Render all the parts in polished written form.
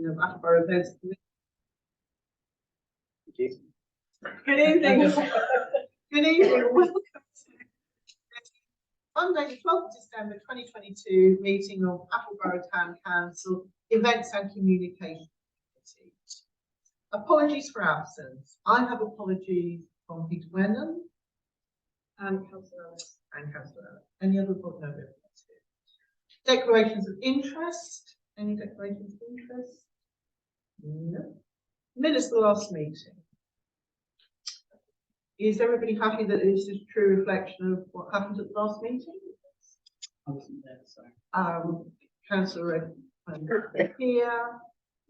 of Attleborough Events Committee. Thank you. Good evening. Good evening. Welcome to Monday, the 12th of December 2022 meeting of Attleborough Town Council Events and Communication Committee. Apologies for absence. I have apologies from Peter Wenham and Councillor Ellis. Any other board members? Declarations of interest. Any declarations of interest? No. Minutes of the last meeting. Is everybody happy that this is a true reflection of what happened at the last meeting? I wasn't there, so. Councillor Red here.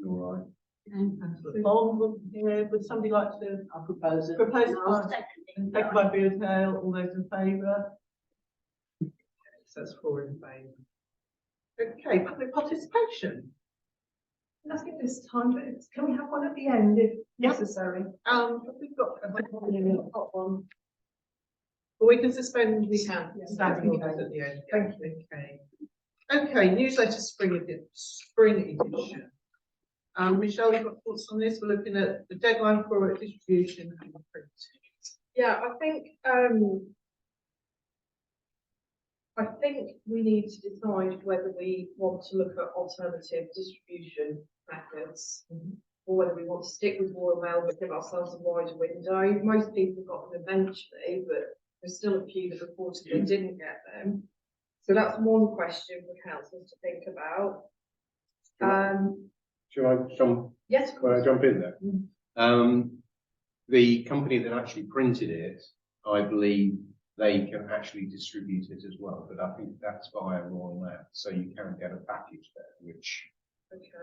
All right. And Councillor Bond was here. Would somebody like to propose it. propose? Second by Beardale. All those in favour? So that's 4 in favour. Okay, public participation. Let's give this time, but can we have one at the end if necessary? We've got one. But we can suspend the standing orders at the end. Thank you. Okay, newsletter spring edition. Michelle, you've got thoughts on this? We're looking at the deadline for distribution and printing. Yeah, I think we need to decide whether we want to look at alternative distribution methods, or whether we want to stick with Royal Mail but give ourselves a wider window. Most people got them eventually, but there's still a few that reported they didn't get them. So that's one question for councillors to think about. Shall I jump? Yes, Can I jump in there? The company that actually printed it, I believe they can actually distribute it as well, but I think that's via Royal Mail, so you can get a package there, which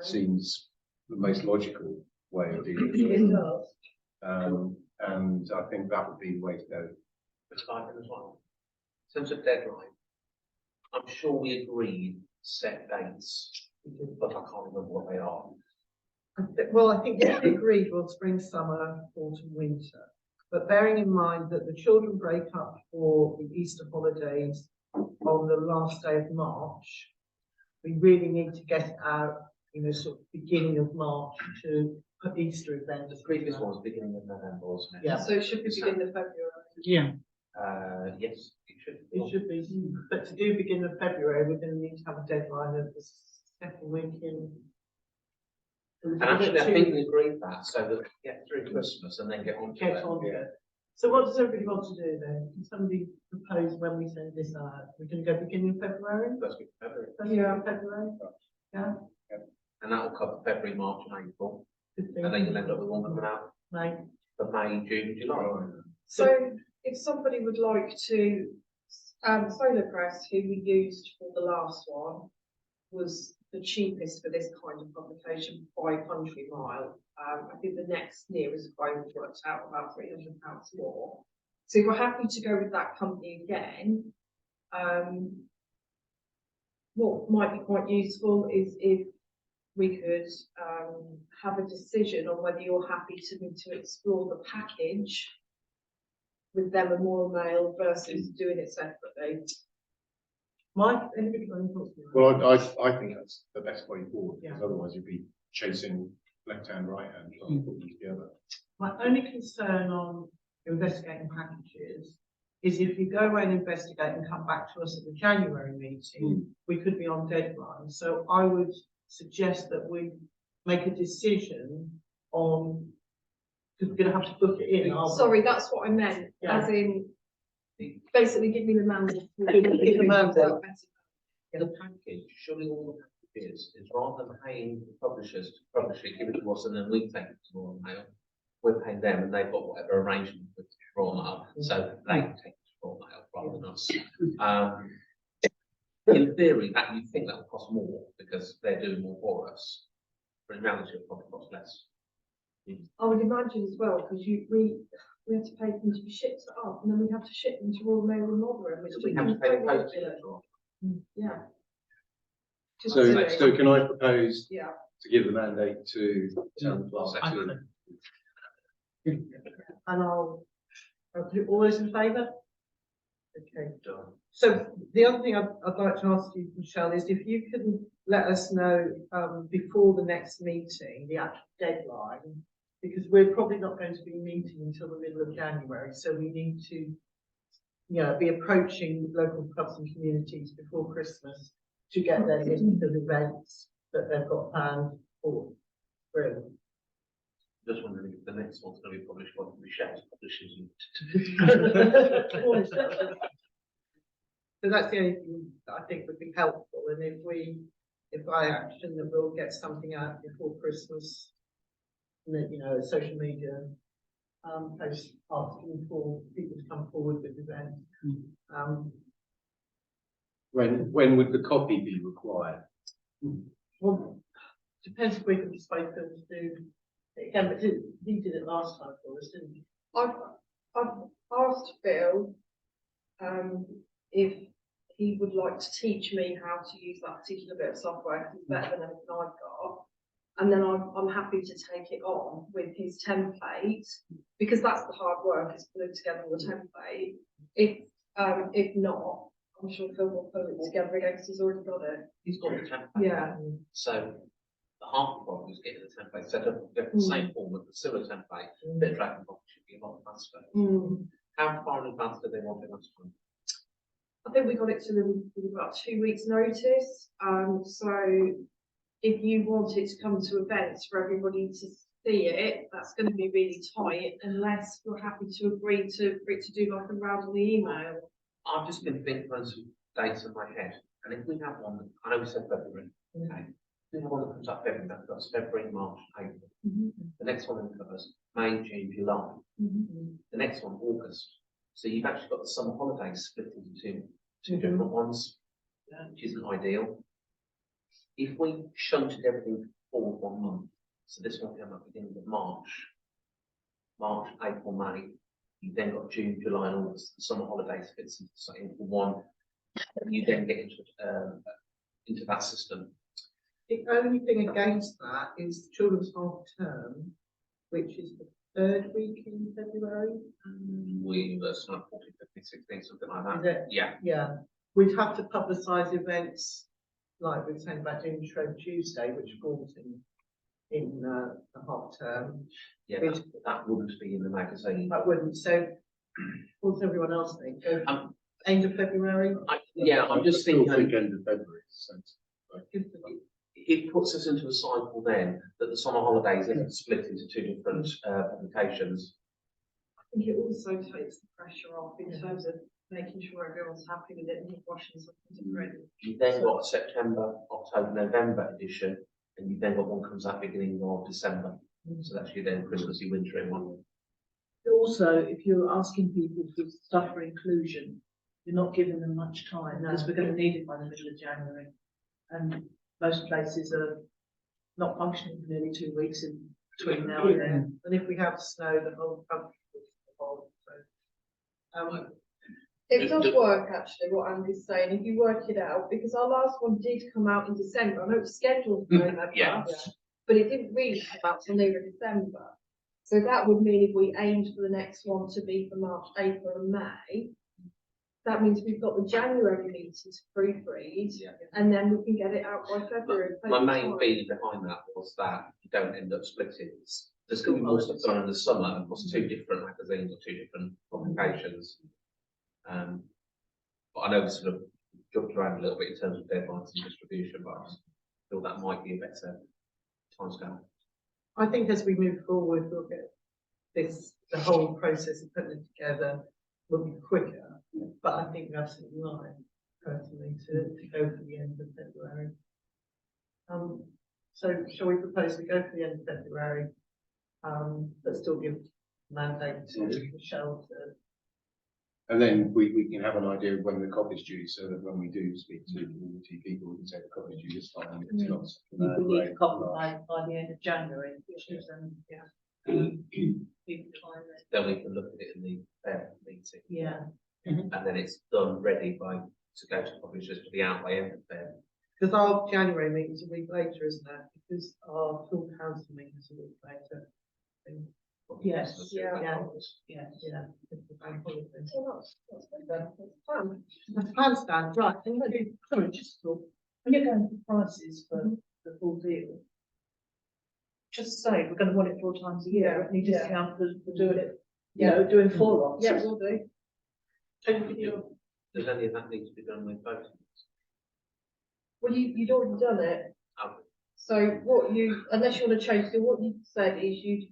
seems the most logical way of doing it. And I think that would be the way to go. As well. In terms of deadline, I'm sure we agreed set dates, but I can't remember what they are. Well, I think what we agreed was spring, summer, autumn, winter. But bearing in mind that the children break up for the Easter holidays on the last day of March, we really need to get it out, sort of beginning of March to put Easter events. The previous one was beginning of November, wasn't it? Yeah. so it should be beginning of February. Yeah. Yes, it should. It should be, but to do beginning of February, we're going to need to have a deadline of the second week in. And actually, I think we agreed that so that we get through Christmas and then get on to it. So what does everybody want to do then? Can somebody propose when we send this out? We're going to go beginning of February? First week of February. February. Yeah. And that will cover February, March, and April. And then you'll end up with one coming out for May, June, July. So if somebody would like to, Solar Press, who we used for the last one, was the cheapest for this kind of publication by country mile. I think the next nearest quote worked out about £300 more. So if we're happy to go with that company again, what might be quite useful is if we could have a decision on whether you're happy to explore the package with them and Royal Mail versus doing it separately. Mike, anybody got any thoughts? Well, I think that's the best way forward, because otherwise you'd be chasing left hand, right hand, trying to put them together. My only concern on investigating packages is if you go away and investigate and come back to us at the January meeting, we could be on deadline. So I would suggest that we make a decision on, because we're going to have to book it in. Sorry, that's what I meant. As in, basically give me the mandate. The package, surely all the packages is rather than paying the publishers to publish it, give it to us, and then we take it to Royal Mail. We're paying them, and they've got whatever arrangement with Royal Mail, so they take it to Royal Mail rather than us. In theory, that you think that will cost more because they're doing more for us, but in reality, it'll probably cost less. I would imagine as well, because we have to pay them to be shipped up, and then we have to ship them to Royal Mail and Rotherham, which We have to pay the postage. yeah. So can I propose Yeah. to give the mandate to Town Clerk? And I'll put all those in favour? Okay. Done. So the other thing I'd like to ask you, Michelle, is if you can let us know before the next meeting, the actual deadline, because we're probably not going to be meeting until the middle of January, so we need to, be approaching local clubs and communities before Christmas to get their list of events that they've got planned for spring. Just wondering if the next one's going to be published by the Chefs Publishers. So that's the only thing that I think would be helpful, and if I action that we'll get something out before Christmas, and that, social media post asking for people to come forward with events. When would the copy be required? Well, depends if we can persuade them to do it again, but he did it last time for us, didn't he? I've asked Phil, if he would like to teach me how to use that particular bit of software, 'cause it's better than anything I've got. And then I'm happy to take it on with his template, because that's the hard work, is putting together the template. If not, I'm sure Phil will put it together again, because he's already got it. He's got the template. Yeah. So the half problem is getting the template set up, get the same format, the similar template, then drag and drop should be a lot faster. How far in advance do they want it last time? I think we got it to them with about 2 weeks' notice. So if you want it to come to events for everybody to see it, that's going to be really tight, unless you're happy to agree for it to do like a round on the email. I've just been thinking of some dates in my head, and if we have one, I know we said February, okay? If we have one that comes up February, that's February, March, April. The next one covers May, June, July. The next one, August. So you've actually got the summer holidays split into two different ones, which isn't ideal. If we shunted everything forward 1 month, so this one came up beginning of March, April, May, you then got June, July, and August, the summer holidays fits into one, and you then get into that system. The only thing against that is children's half term, which is the 3rd week in February. That's not 14, 15, 16, something like that. Is it? Yeah. Yeah, we'd have to publicise events like we were saying about doing Shrove Tuesday, which falls in the half term. Yeah, that wouldn't be in the magazine. That wouldn't. So, what's everyone else think? End of February. I'm just thinking. End of February. It puts us into a cycle then that the summer holidays isn't split into 2 different publications. I think it also takes the pressure off in terms of making sure everyone's happy with it and washing something to print. You then got a September, October, November edition, and you then got one comes out beginning of December. So that's your then Christmassy wintering one. Also, if you're asking people for stuff for inclusion, you're not giving them much time, because we're going to need it by the middle of January. And most places are not functioning for nearly 2 weeks in between now and then. And if we have snow, the whole country will fall. It does work, actually, what Andy's saying, if you work it out, because our last one did come out in December. I know it's scheduled for November, but it didn't really come out till near December. So that would mean if we aimed for the next one to be for March, April and May, that means we've got the January meeting to proofread, and then we can get it out by February. My main feeling behind that was that you don't end up splitting. There's going to be more stuff done in the summer, and plus 2 different magazines or 2 different publications. But I know we sort of jumped around a little bit in terms of deadlines and distribution, but I just feel that might be a better timescale. I think as we move forward, we'll get the whole process of putting it together will be quicker. But I think you're absolutely right, personally, to go for the end of February. So shall we propose we go for the end of February, but still give mandate to Michelle to. And then we can have an idea of when the copy's due, so that when we do speak to community people, we can say the copy's due this time. It's not We need a copy by the end of January, which is people time then. Then we can look at it in the meeting. Yeah. And then it's done, ready to go to publishers for the outlay end of Feb. Because our January meeting's a week later, isn't it? Because our full council meeting's a week later. Yes. Yeah. Yeah. bank holiday. So that's good then. That's fun. That's plan stand, right, And when you, sorry, just talk, when you're going for prices for the full deal, just say, we're gonna want it 4 times a year, any Yeah. discount for doing it, you Yeah. know, doing 4 lots. Yeah, we'll do. Does any of that need to be done with voting? Well, you'd already done it. Oh, So what you, unless you want to change, so what you said is you'd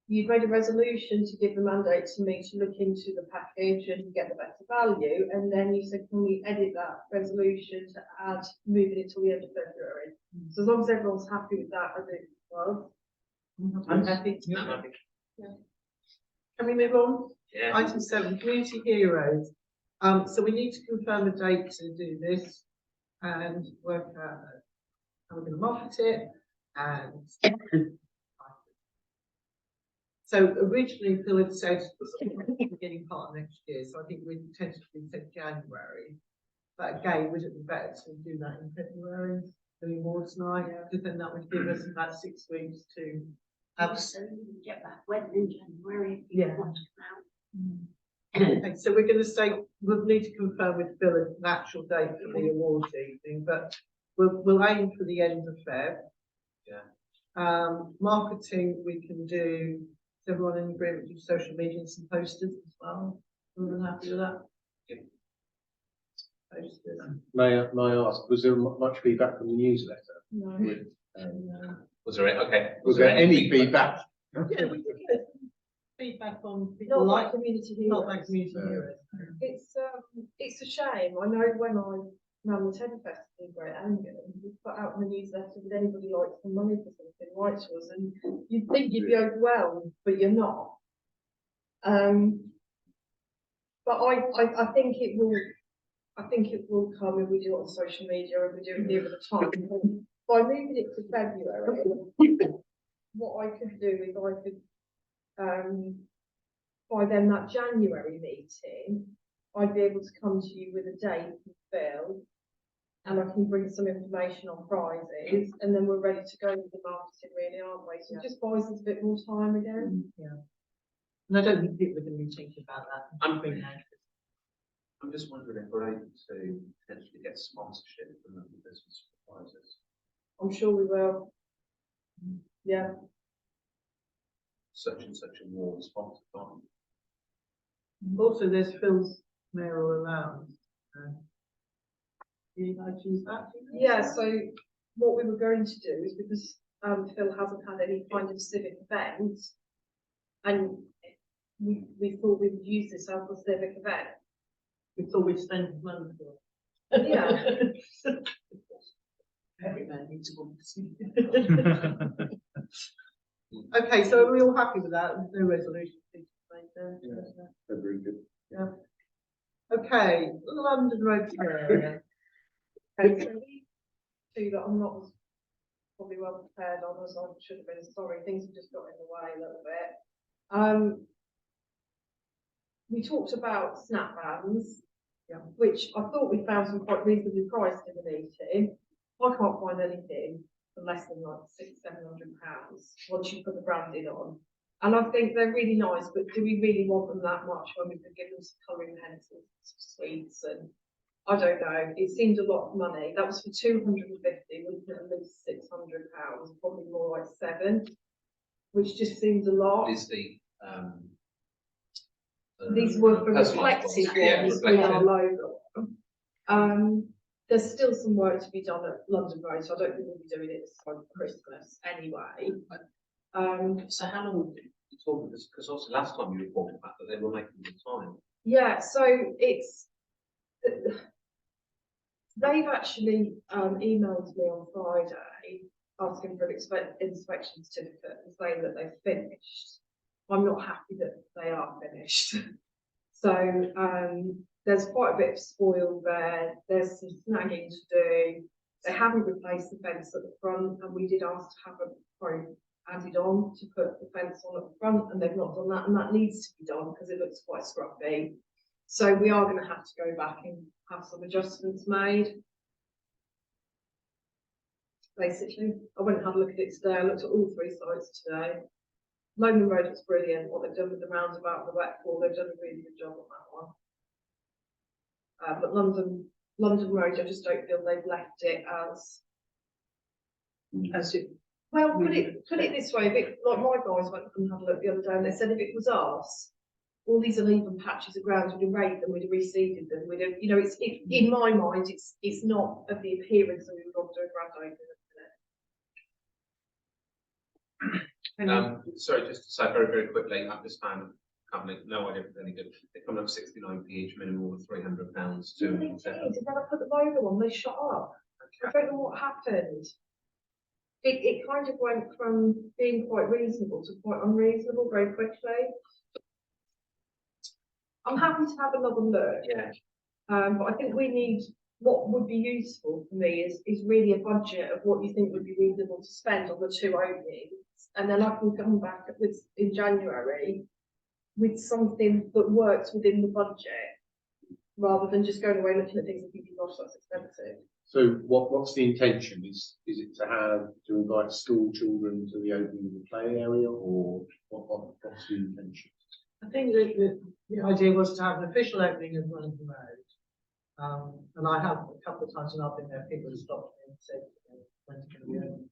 made a resolution to give the mandate to me to look into the package and get the better value, and then you said, can we edit that resolution to add moving it till the end of February? So as long as everyone's happy with that, I think, well, I'm happy. no, I think, Can we move on? yeah. Item 7, community heroes. So we need to confirm a date to do this and work out how we're going to market it. And so originally Phil had said beginning part of next year, so I think we tentatively said January. But again, would it be better to do that in February, doing awards night? Because then that would give us about 6 weeks to have. So you get that weather in January. If Yeah. you want to come out. Okay, so we're going to say, we'll need to confirm with Phil an actual date for the awards evening, but we'll aim for the end of Feb. Yeah. Marketing, we can do, is everyone in agreement with social media and some posters as well? Everyone happy with that? Yeah. Posters. May I ask, was there much feedback from the newsletter? no. With, um, Was there, okay. was there any feedback? Yeah, we did get feedback on Not people like like, community not heroes. like community No. heroes. It's a shame. I know when I ran the Teddy Festival in Great Anglian, we put out in the newsletter, would anybody like some money for something, write to us, and you'd think you'd be overwhelmed, but you're not. But I think it will come if we do it on social media, if we do it near the time. By moving it to February, what I could do is I could, by then that January meeting, I'd be able to come to you with a date from Phil, and I can bring some information on prizes, and then we're ready to go with the marketing, really, aren't we? So it just buys us a bit more time again. Yeah. And I don't think people are going to be thinking about that. I'm just wondering if we're able to potentially get sponsorship from the business prizes. I'm sure we will. Yeah. Such and such award sponsored by. Also, there's Phil's mayoral allowance. Do you guys use that? Yeah, so what we were going to do is because Phil hasn't had any kind of civic event, and we thought we would use this as a civic event. We thought we'd spend money for it. Yeah. Every man needs a woman to see. Okay, so are we all happy with that? There's no resolution made there. Very good. Yeah. Okay, London Road area. Okay, so we do that. I'm not as probably well prepared on as I should have been. Sorry, things have just got in the way a little bit. We talked about snap bands, which I thought we found some quite reasonably priced in the meeting. I can't find anything for less than like £600-700 once you put the branding on. And I think they're really nice, but do we really want them that much when we could give them some colouring pencils, some sweets, and I don't know. It seemed a lot of money. That was for 250, wasn't it? At least £600, probably more like 7, which just seems a lot. Is the These were for personalised reflective ones. Yeah, ones with our reflective. logo. There's still some work to be done at London Road, so I don't think we'll be doing it this time for Christmas anyway. So how long would you talk this? Because also last time you reported back that they were making the time. Yeah, so it's they've actually emailed me on Friday asking for an inspection certificate and saying that they've finished. I'm not happy that they are finished. So there's quite a bit of spoil there. There's some snagging to do. They haven't replaced the fence at the front, and we did ask to have a quote added on to put the fence on at the front, and they've not done that, and that needs to be done because it looks quite scruffy. So we are going to have to go back and have some adjustments made. Basically, I went and had a look at it today. I looked at all 3 sites today. London Road was brilliant, what they've done with the roundabout, and the wet pool, they've done a really good job on that one. But London Road, I just don't feel they've left it As it, well, put it this way, if it, like my guys went and had a look the other day and they said if it was us, all these uneven patches of ground, we'd have raked them, we'd have reseeded them, we'd have, you know, in my mind, it's not of the appearance that we would want to do a grand opening. Sorry, just to say very, very quickly, I've just found a company, no idea if it's any good. They're coming up 69p each, minimum of £300 They to. did, and then I put the logo on, they shut up. I don't know what happened. It kind of went from being quite reasonable to quite unreasonable very quickly. I'm happy to have another look. Yeah. But I think we need, what would be useful for me is really a budget of what you think would be reasonable to spend on the 2 openings. And then I can come back with, in January, with something that works within the budget, rather than just going away looking at things and thinking, gosh, that's expensive. So what's the intention? Is it to invite school children to the opening of the play area, or what's the intention? I think that the idea was to have an official opening of London Road. And I have a couple of times when I've been there, people have stopped me and said, when's it going to be open?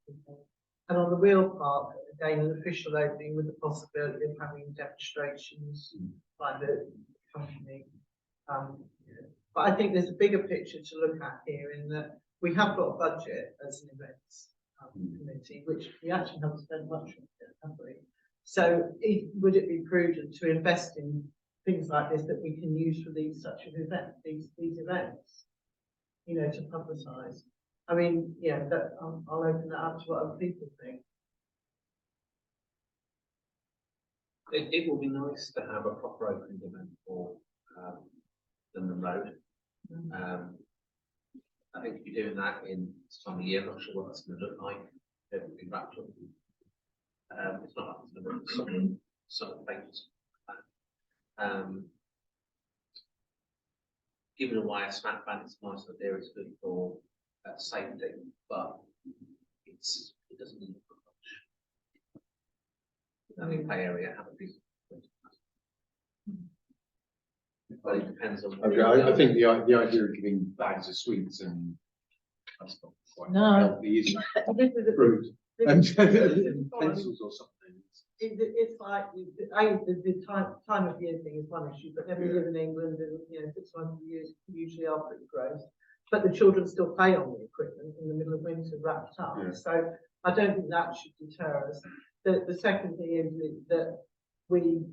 And on the wheel park, again, an official opening with the possibility of having demonstrations by the company. But I think there's a bigger picture to look at here in that we have got a budget as an events committee, which we actually haven't spent much on it, have we? So would it be prudent to invest in things like this that we can use for these such an event, these events, you know, to publicise? I mean, yeah, that I'll open that up to what other people think. It will be nice to have a proper opening event for London Road. I think if you're doing that in this time of year, I'm not sure what that's going to look like. It'll be wrapped up. It's not like it's going to look some pages. Giving away a smack ban, it's a nice idea, it's good for safety, but it doesn't really look much. I mean, play area have a piece. But it depends on. Okay, I think the idea of giving bags of sweets and that's not quite healthy, is it? Fruit and pencils or something. It's like the time of year thing is one issue, but then we live in England and, you know, 6 months of the year usually are pretty gross. But the children still play on the equipment in the middle of winter wrapped up. Yeah. So I don't think that should deter us. The second thing is that we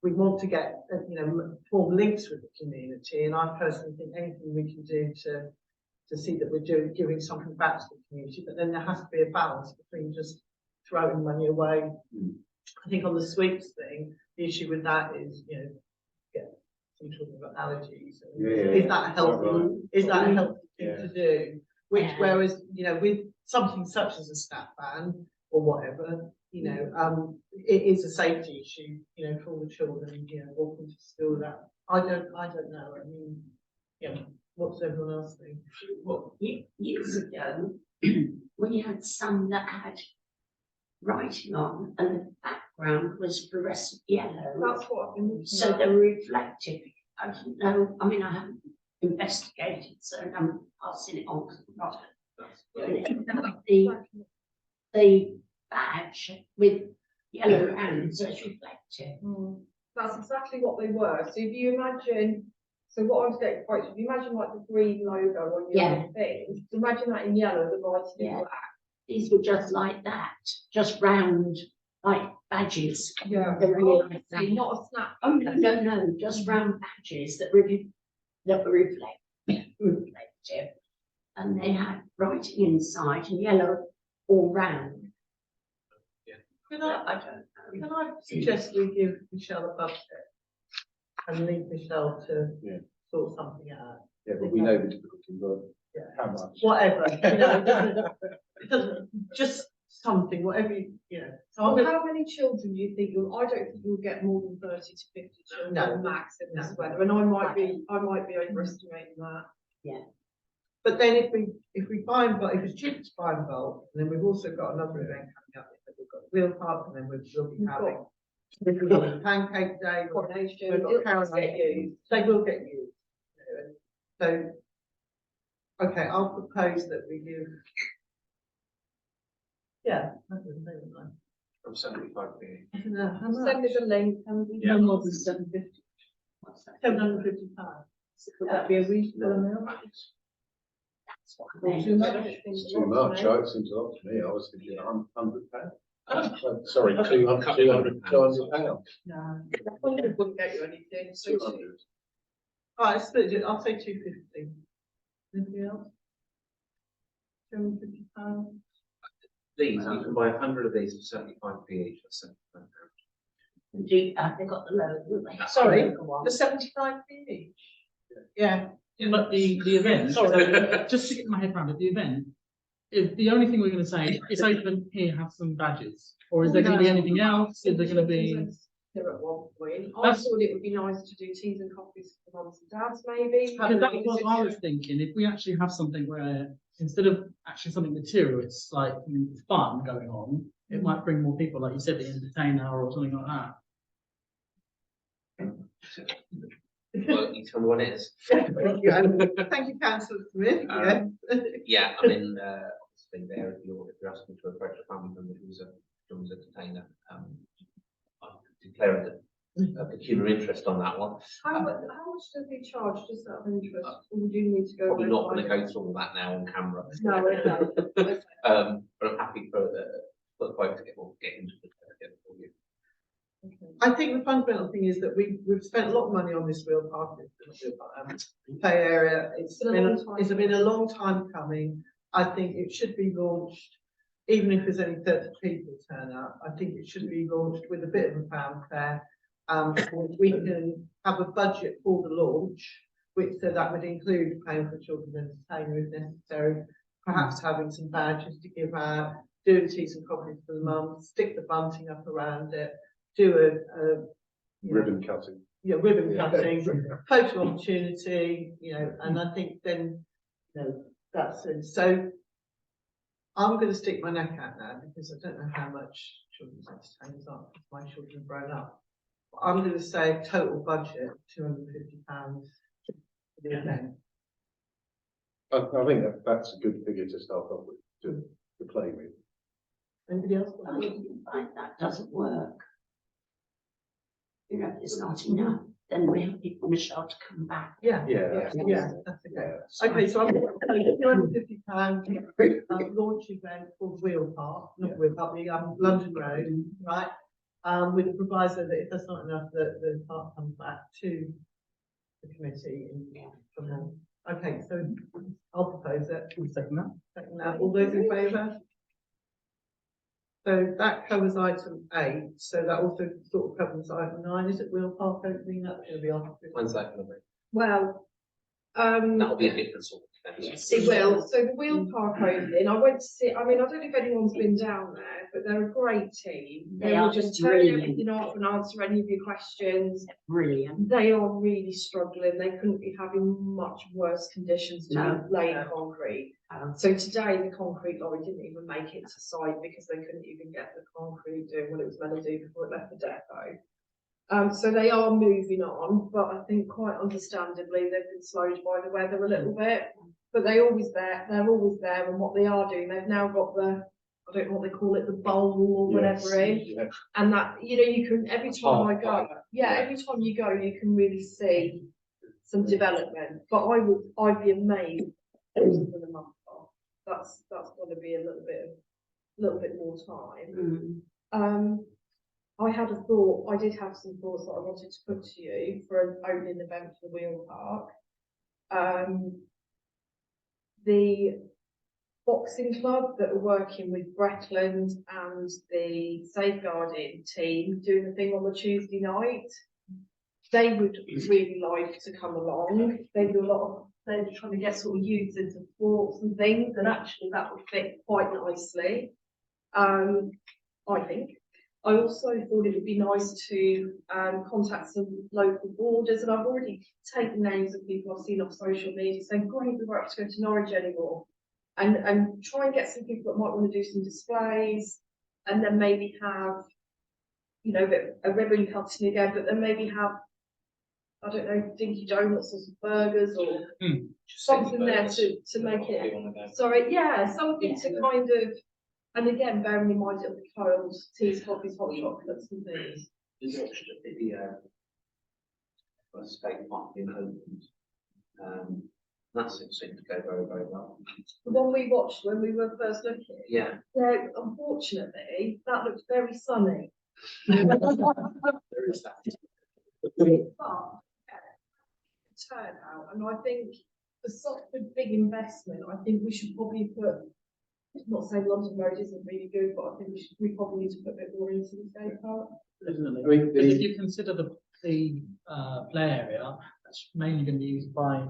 want to get, you know, form links with the community. And I personally think anything we can do to see that we're giving something back to the community, but then there has to be a balance between just throwing money away. I think on the sweets thing, the issue with that is, you know, some talking about allergies. Is that healthy? Right. Is that a healthy thing to do? Which, whereas, you know, with something such as a snap ban or whatever, you know, it is a safety issue, you know, for all the children, you know, walking to school. That I don't know. I mean, yeah, what's everyone else think? Well, years ago, we had some that had writing on, and the background was fluorescent yellow. That's what I've been So they were reflective. I don't know. I mean, I haven't investigated, so I'm passing it on because I'm not doing it. The badge with yellow hands as reflective. That's exactly what they were. So if you imagine, so what I was getting quite, if you imagine like the green logo on your thing, imagine that in yellow, the writing in black. These were just like that, just round, like badges. Yeah. They're really like that. Not a snap. Oh, no, just round badges that were reflective. And they had writing inside and yellow all round. Can I suggest we give Michelle a budget and leave Michelle to sort something out? Yeah, but we know the difficulty, but how much? Whatever, you know, it doesn't, just something, whatever, you know. So Well, how many children do you think I don't think you'll get more than 30 to 50 children max in this weather, and I might be overestimating that. Yeah. But then if we buy in bulk, if it's cheap to buy in bulk, and then we've also got another event coming up that Wheel Park, and then we'll be We've having. got We've got Pancake Day, coordination, we've got it'll Carol just get used. they will get used. So, okay, I'll propose that we give. Yeah. I don't know. From 75p. I don't know, how Send me much? the link and we. No more than £750. £750. Would that be a reasonable amount? That's what I Or meant. too much. It's too much, it seems a lot to me, I was thinking £100. Sorry, £200. No. It wouldn't get you anything, so 200. All right, split it, I'll say £250. Anything else? £750. These, you can buy 100 of these for 75p each, that's £75. They got the low, didn't they? Sorry, The one. the 75p each? Yeah. But the event, so just to get my head around it, the event, is the only thing we're gonna say, it's open, here, have some badges. Or is there gonna be anything else? Is there gonna be? Here at one point, I That's- thought it would be nice to do teas and coffees for mums and dads, maybe. Because that's what I was thinking, if we actually have something where, instead of actually something material, it's like fun going on, it might bring more people, like you said, the entertainer or something like that. Well, you tell me what it is. Thank you, councillor Smith, yes. Yeah, I mean, obviously there, if you're asking to approach a family member who's a entertainer, I'm declaring a peculiar interest on that one. How much does he charge, just out of interest, or would you need to go? Probably and not going to find go through all that now on camera. No, okay. But I'm happy for the quote to get into the for you. I think the fundamental thing is that we've spent a lot of money on this wheel park, play area. It's been a long time coming. I think it should be launched, even if there's only 30 people turn up. I think it should be launched with a bit of a fanfare. We can have a budget for the launch, which so that would include paying for children's entertainer if necessary, perhaps having some badges to give out, doing teas and coffees for the mums, stick the bunting up around it, do a Ribbon cutting. yeah, ribbon cutting, photo opportunity, and I think then, that's it. So I'm going to stick my neck out now because I don't know how much children's entertainers are, because my children have grown up. But I'm going to say total budget, £250 for the event. I think that's a good figure to start off with, to play with. Anybody else? I mean, you find that doesn't work. You know, if it's not enough, then we have people in the show to come back. Yeah, Yeah. yeah, that's okay. Okay, so I'm going to say £250 launch event for the Wheel Park, not Wheel Park, the London Road, right? With the proviso that if that's not enough, that the park comes back to the committee from them. Okay, so I'll propose it. Second that. All those in favour? So that covers item 8. So that also sort of covers item 9. Is it Wheel Park opening? That's going to be on. When's that going to be? Well, That'll be a different sort of event. Yes, it will. So the wheel park opening, I went to see, I mean, I don't know if anyone's been down there, but they're a great team. They will are just turn brilliant. everything off and answer any of your questions. Brilliant. They are really struggling. They couldn't be having much worse conditions to No. lay in concrete. So today the concrete lorry didn't even make it to site because they couldn't even get the concrete doing what it was meant to do before it left the depot. So they are moving on, but I think quite understandably they've been slowed by the weather a little bit. But they're always there, and what they are doing, they've now got the, I don't know what they call it, the bowl or whatever it is. Yes. And that, you can, every time I go, every time you go, you can really see some development. But I'd be amazed if it was a month off. That's got to be a little bit more time. Mm. I did have some thoughts that I wanted to put to you for an opening event for the wheel park. The boxing club that are working with Bretland and the safeguarding team doing the thing on the Tuesday night, they would really like to come along. They do a lot of, they're trying to get sort of youth into sports and things, and actually that would fit quite nicely, I think. I also thought it would be nice to contact some local boarders, and I've already taken names of people I've seen off social media saying, great, we won't have to go to Norwich anymore. And try and get some people that might want to do some displays, and then maybe have, you know, a ribbon cutting again, but then maybe have, I don't know, dinky donuts or some burgers or something there to make it, sorry, yeah, something to kind of, and again, bearing in mind it'll be cold, teas, coffees, hot chocolates and things. There's actually a video. A steak pot being opened. That seemed to go very, very well. The one we watched when we were first looking. Yeah. So unfortunately, that looked very sunny. There is that. But turnout, and I think for such a big investment, I think we should probably put, not saying London Road isn't really good, but I think we probably need to put a bit more into the skate park. Definitely. I mean, Because if you consider the play area, that's mainly going to be used by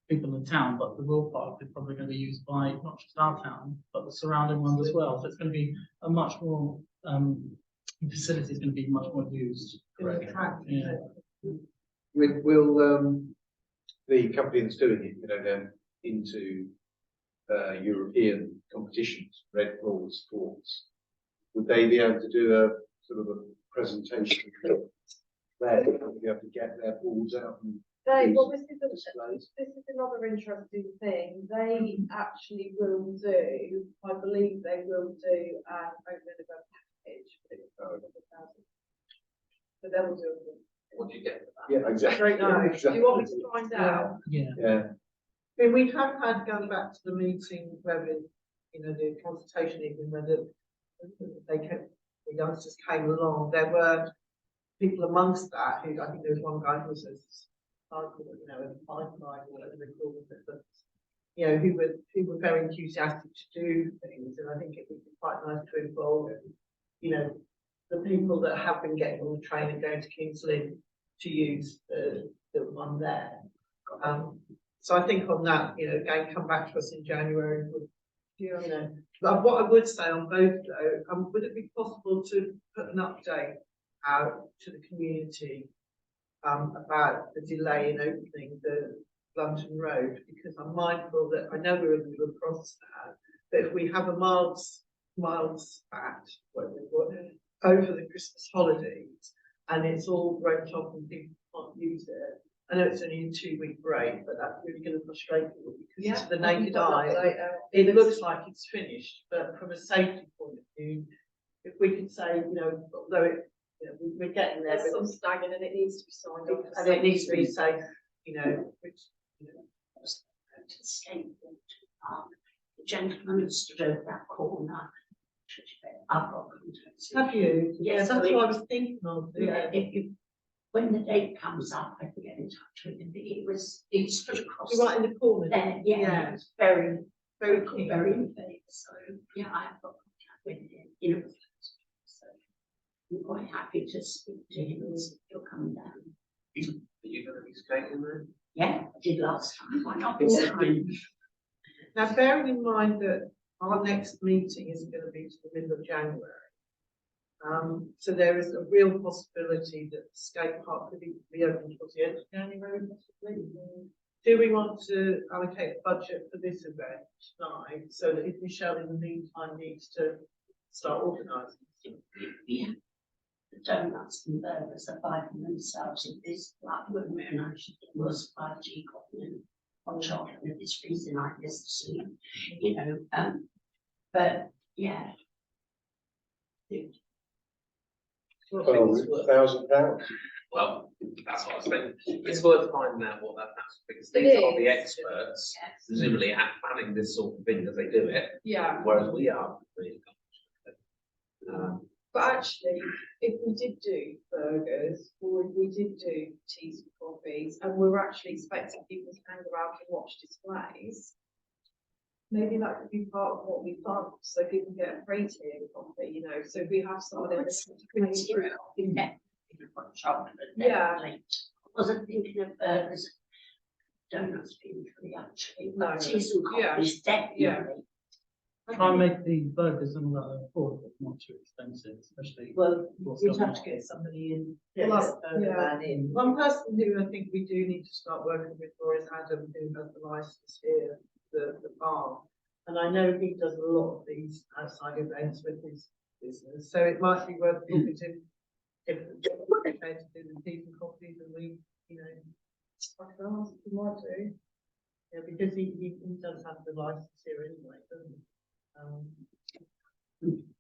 people in town, but the Will Park is probably going to be used by not just our town, but the surrounding ones as well. So it's going to be a much more, facility is going to be much more used. Correct. Yeah. Will the company that's doing it, you know, then into European competitions, Red Bull Sports, would they be able to do a sort of a presentation where they would be able to get their balls out and Well, displays? this is another interesting thing. They actually will do, I believe they will do an opening event package, but it's over 100,000. So they will do it. What do you get for that? Yeah, I exactly. don't know. Do you want me to find out? Yeah. Yeah. I mean, we have had, going back to the meeting where we, you know, the consultation evening, where they came, the youngsters came along, there were people amongst that who, I think there was one guy who was a you know, a pipeline or whatever they call it, but you know, who were very enthusiastic to do things, and I think it would be quite nice to involve, you know, the people that have been getting on the train and going to King's Lynn to use the one there. So I think on that, you know, again, come back to us in January. You know, but what I would say on both though, would it be possible to put an update out to the community about the delay in opening the London Road? Because I'm mindful that I know we're in the middle of the process now, but if we have a mild spat over the Christmas holidays and it's all roped off and people can't use it, I know it's only a 2-week break, but that's really going to frustrate people because to the naked eye, it looks like it's finished. But from a safety point of view, if we could say, you know, although it, you know, we're getting there, There's but some snagging and it needs to be signed off. and it needs to be safe, you know, which, you know, To the skateboard park, the gentleman who stood over that corner. I've got contacts. have you? Yes, that's so what I was thinking of. Yeah, when the date comes up, I can get in touch with him. It stood across. You're right in the corner. There, yeah, Yeah. it was very, Very very, keen. very in favour. So, yeah, I have got contact with him, you know. So I'm quite happy to speak to him and see if he'll come down. Are you going to be skating there? Yeah, I did last time. Why not this time? Now, bearing in mind that our next meeting isn't going to be to the middle of January, so there is a real possibility that the skate park could be open towards the end of January, possibly. Do we want to allocate a budget for this event tonight, so that if Michelle in the meantime needs to start organising? Yeah. The donuts and burgers are buying themselves. If this like women and I should get was 5G coffee on chocolate if it's freezing like this soon, you know. But yeah. £1,000. Well, that's what I was thinking. It's worth finding out what that's because It these are the is. experts, Yes. presumably at planning this sort of thing because they do it, Yeah. whereas we are really. But actually, if we did do burgers, or if we did do teas and coffees, and we were actually expecting people to hang around and watch displays, maybe that could be part of what we fund, so people get a free tea and coffee, you know, so if we have somebody that's Yeah. I wasn't thinking of burgers, donuts being free actually, No. but teas and Yeah. coffees definitely. Try and make the burgers and all that affordable, not too expensive, especially. Well, for we'd have someone. to get somebody in, Well, get like, a man in. One person who I think we do need to start working with more is Adam, who has the licence here, the bar. And I know he does a lot of these outside events with his business, so it might be worth talking to if we're prepared to do the teas and coffees and we, you know, I can ask if he might do. Yeah, because he does have the license here anyway, doesn't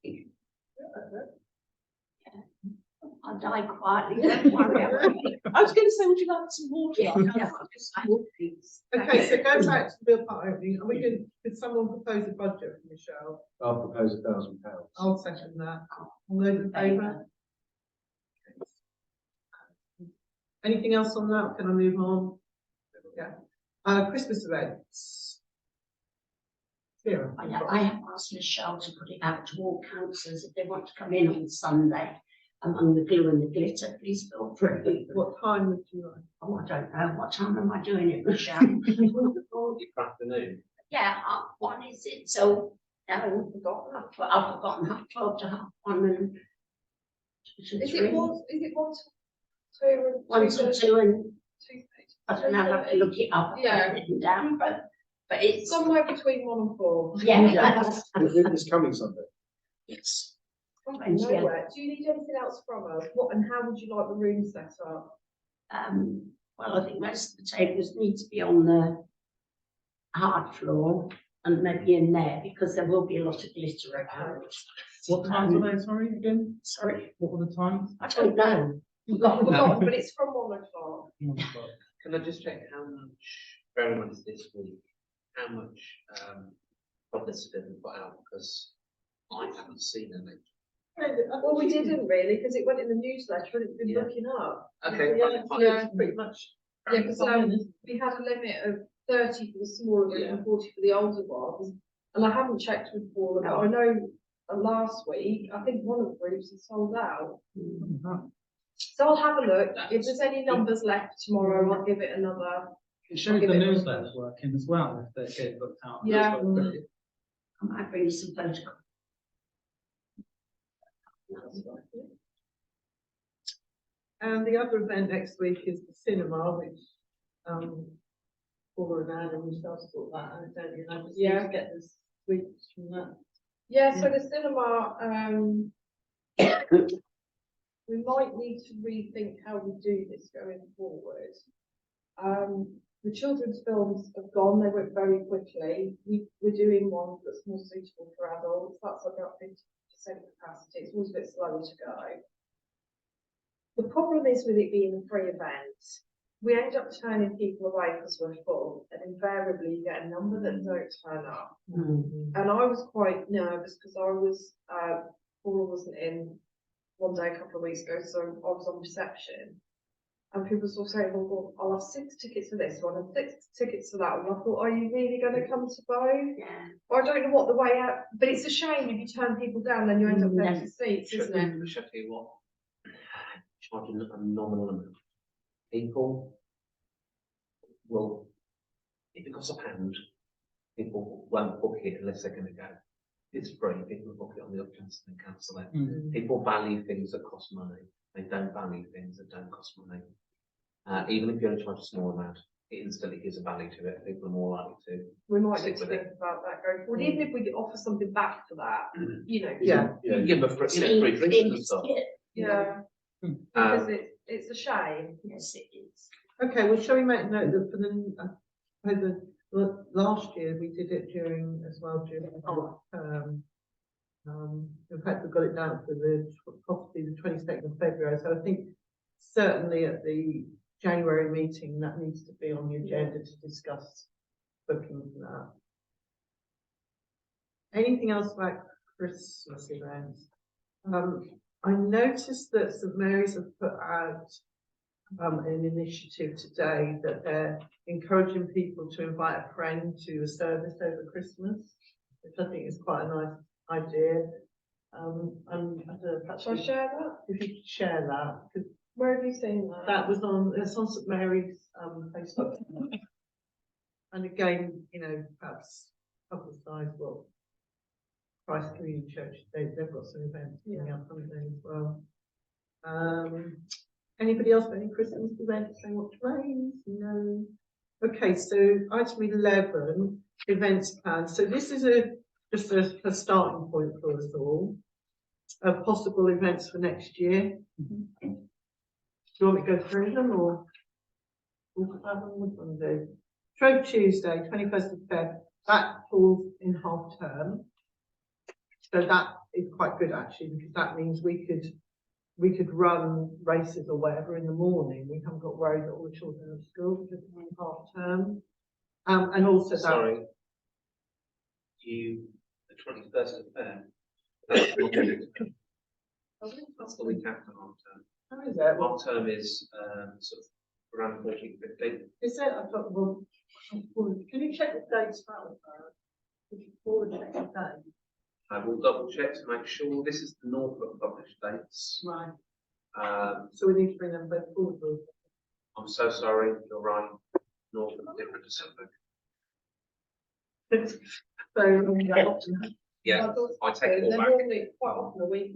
he? I'll die quietly, don't worry. I was going to say, would you like some water? Yeah, I'll just say, please. Okay, so going back to the bill part opening, are we going, could someone propose a budget for Michelle? I'll propose £1,000. I'll second that. All those in favour? Anything else on that? Can I move on? Yeah. Christmas events. Sarah. I have asked Michelle to put it out to all councillors if they want to come in on Sunday among the glue and the glitter, please feel free. What time would you like? Oh, I don't know, what time am I doing it, Michelle? Afternoon. Yeah, 1:30 is it, so, no, I've forgotten, 12 to 1:30 and. Is it one, two, and 1 till 2 and, 2:30? I don't know, I'll have to look it up, I've got it written down, but it's. Somewhere between 1 and 4. Yeah. It's coming Sunday. It's. Okay, nowhere. Do you need anything else from us? What and how would you like the room set up? Well, I think most of the tables need to be on the hard floor and maybe in there because there will be a lot of glitter around. What times are they, sorry, again? Sorry, What were the times? I don't know. Forgotten, but it's from 1 o'clock. Can I just check how much, bearing in mind this week, how much publicity have we put out? Because I haven't seen any. Well, we didn't really, because it went in the newsletter and it's been Yeah. looking up. Okay, Yeah, fine. yeah, pretty much. Yeah, because we had a limit of 30 for the smaller group and 40 for the older ones. And I haven't checked with Paula, but I know last week, I think one of the groups is sold out. So I'll have a look. If there's any numbers left tomorrow, I'll give it another. It shows the newsletter working as well, if they get booked out. Yeah. I might bring you some photographs. And the other event next week is the cinema, which Paula and Anne and yourself sort that out, don't you? And I just need to get this weeks from that. Yeah, so the cinema, we might need to rethink how we do this going forward. The children's films have gone, they went very quickly. We're doing one that's more suitable for adults. That's about 50% capacity. It's always a bit slower to go. The problem is with it being a free event, we end up turning people away because we're full, and invariably you get a number that don't turn up. And I was quite nervous because Paula wasn't in one day a couple of weeks ago, so I was on reception. And people were saying, well, I'll have 6 tickets for this one and 6 tickets for that one. I thought, are you really going to come to both? Yeah. Well, I don't know what the way out, but it's a shame if you turn people down, then you end up with empty seats, isn't it? Shall I tell you what? Charging a nominal amount. People will, if it costs £1, people won't book it unless they're going to go. It's free. People book it on the off chance and cancel it. People value things that cost money. They don't value things that don't cost money. Even if you only charge a small amount, it instantly gives a value to it. People are more likely to. We might stick need to with think about that going forward, even if we could offer something back for that, you know. Yeah. You give them free, free drinks and stuff. Yeah. Because it's a shame. Yes, it is. Okay, well, shall we make note that for the last year we did it during our in fact, we've got it down for possibly the 22nd of February. So I think certainly at the January meeting that needs to be on the agenda to discuss booking for that. Anything else about Christmas events? I noticed that St Mary's have put out an initiative today that they're encouraging people to invite a friend to a service over Christmas, which I think is quite a nice idea. And I don't know, perhaps Shall I share that? if you could share that, because Where have you seen that? that was it's on St Mary's Facebook. And again, you know, perhaps publicise what Christ Community Church, they've got some events coming up, haven't they, as well. Anybody else got any Christmas events they want to raise? No. Okay, so item 11, events plan. So this is just a starting point for us all. possible events for next year. Do you want me to go through them or? What do you want to do? Stroke Tuesday, 21st of Feb, that falls in half term. So that is quite good actually, because that means we could run races or whatever in the morning. We haven't got to worry that all the children are at school because we're in half term. And also that. Sorry. The 21st of Feb. That's the week after half term. How is it? Half term is sort of around 14th, 15th. Is it? I thought, well, can you check the dates out? Could you forward check the date? I will double check to make sure this is the Norfolk published dates. Right. Um, So we need to bring them both forward. I'm so sorry, you're right. Norfolk different to Suffolk. Yeah, I take it all They're back. normally quite often a week.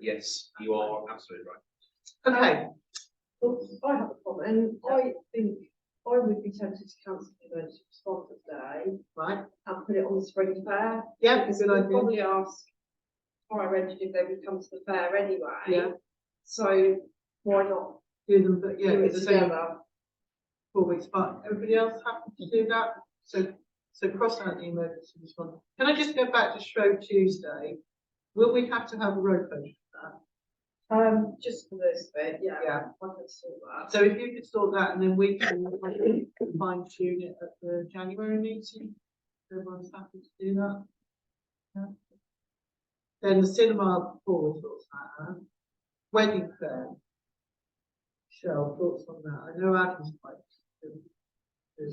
Yes, you are absolutely right. Okay. Well, I have a comment. I think I would be tempted to cancel the event sponsor day Right. and put it on the spring fair. Yeah, Because good we'll idea. probably ask higher ed if they would come to the fair anyway. Yeah. So why not Do them, but yeah, do it it's the same together? 4 weeks, but everybody else happy to do that? So cross out the emergency response. Can I just go back to Shrove Tuesday? Will we have to have a road closure for Just for this bit, yeah. Yeah. I can sort that? that. So if you could sort that and then we can fine tune it at the January meeting. Everyone's happy to do that. Yeah. Then the cinema Paul sorts that out. Wedding fair. Shell, thoughts on that? I know Adam's quite do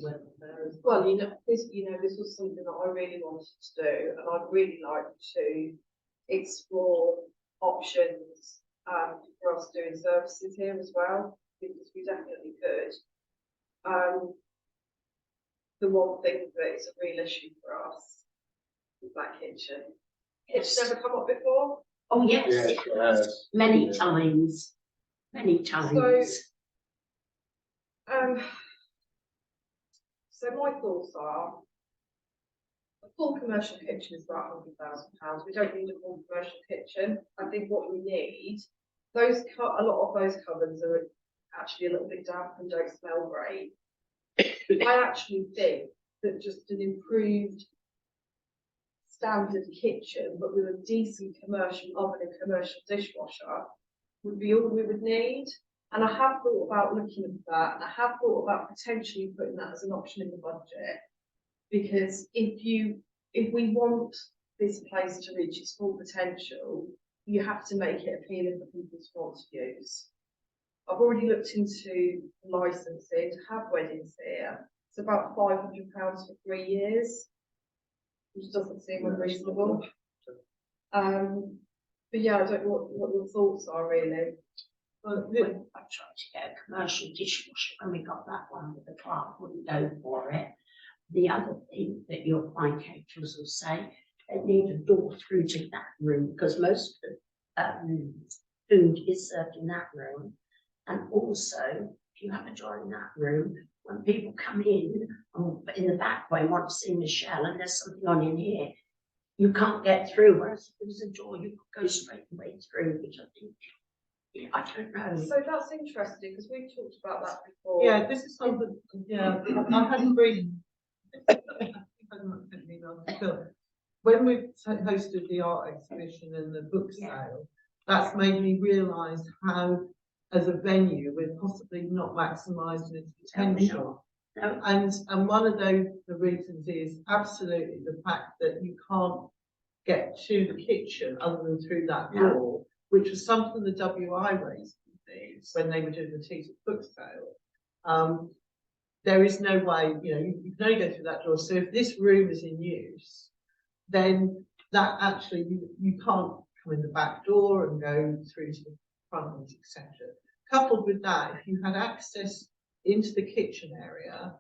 wedding fair as well. Well, this was something that I really wanted to do, and I'd really like to explore options for us doing services here as well, because we definitely could. The one thing that is a real issue for us is that kitchen. It's never come up before. Oh, yes, Yes, it it has. has. Many Yeah. times, many times. So my thoughts are, a full commercial kitchen is about £100,000. We don't need a full commercial kitchen. I think what we need, a lot of those cupboards are actually a little bit damp and don't smell great. I actually think that just an improved standard kitchen, but with a decent commercial oven and commercial dishwasher, would be all we would need. And I have thought about looking at that, and I have thought about potentially putting that as an option in the budget. Because if we want this place to reach its full potential, you have to make it appealing for people to want to use. I've already looked into licensing to have weddings here. It's about £500 for 3 years, which doesn't seem unreasonable. But yeah, I don't know what your thoughts are really. Well, I tried to get a commercial dishwasher and we got that one, but the clerk wouldn't go for it. The other thing that your fine caterers will say, they need a door through to that room because most of the food is served in that room. And also, if you have a door in that room, when people come in the back way, want to see Michelle, and there's something on in here, you can't get through. Whereas if there's a door, you could go straight away through, which I think, yeah, I don't know. So that's interesting because we've talked about that before. Yeah, this is something, yeah, I had a brief. When we hosted the art exhibition and the book sale, that's made me realise how, as a venue, we're possibly not maximising its potential. No. And one of the reasons is absolutely the fact that you can't get to the kitchen other than through that door, which was something the WI raised when they were doing the Teaser book sale. There is no way, you can only go through that door. So if this room is in use, then that actually, you can't come in the back door and go through to the front, etc. Coupled with that, if you had access into the kitchen area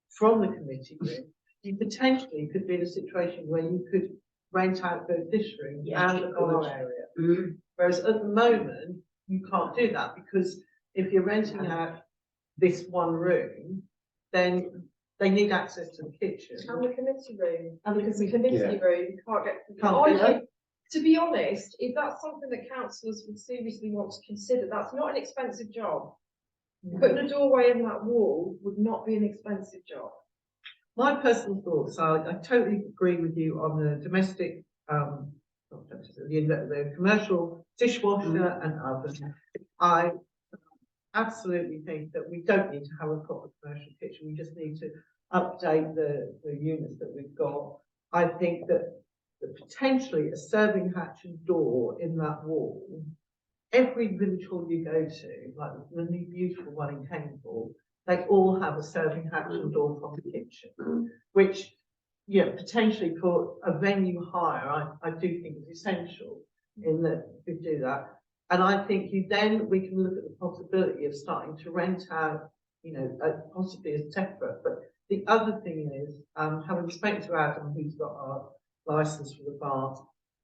from the committee room, you potentially could be in a situation where you could rent out both this room and the bar area. Mm-hmm. Whereas at the moment, you can't do that because if you're renting out this one room, then they need access to the kitchen. And the committee room, And because the committee Yeah. room you can't get. Can't get To be honest, if that's something that councillors would seriously want to consider, that's not an expensive job. Putting a doorway in that wall would not be an expensive job. My personal thoughts are, I totally agree with you on the domestic, not domestic, the commercial dishwasher and ovens. I absolutely think that we don't need to have a proper commercial kitchen. We just need to update the units that we've got. I think that potentially a serving hatch and door in that wall, every village hall you go to, like the new beautiful one in Cambridge, they all have a serving hatch and door from the kitchen, which, yeah, potentially for a venue hire, I do think is essential in that we do that. And I think we can look at the possibility of starting to rent out, you know, possibly as separate. But the other thing is, having spoken to Adam, who's got our license for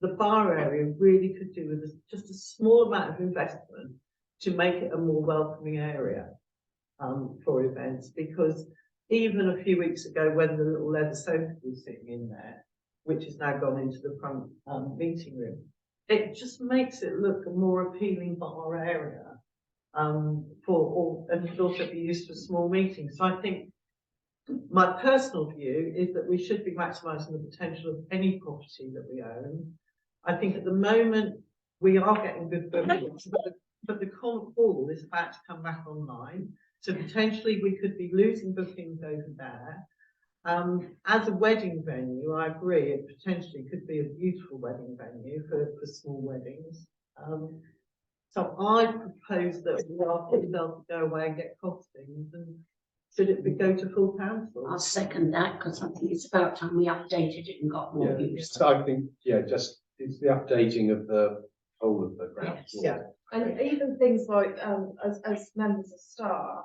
the bar area really could do with just a small amount of investment to make it a more welcoming area for events. Because even a few weeks ago, when the little leather sofa was sitting in there, which has now gone into the front meeting room, it just makes it look a more appealing bar area and it could also be used for small meetings. So I think my personal view is that we should be maximising the potential of any property that we own. I think at the moment we are getting good bookings, but the Con Hall is about to come back online, so potentially we could be losing bookings over there. As a wedding venue, I agree, it potentially could be a beautiful wedding venue for small weddings. So I propose that we ask ourselves to go away and get costings, and should it go to full council? I'll second that, because I think it's about time we updated it and got more use. So I think, yeah, just it's the updating of the whole of the ground. Yes. Yeah. And even things like, as members of staff,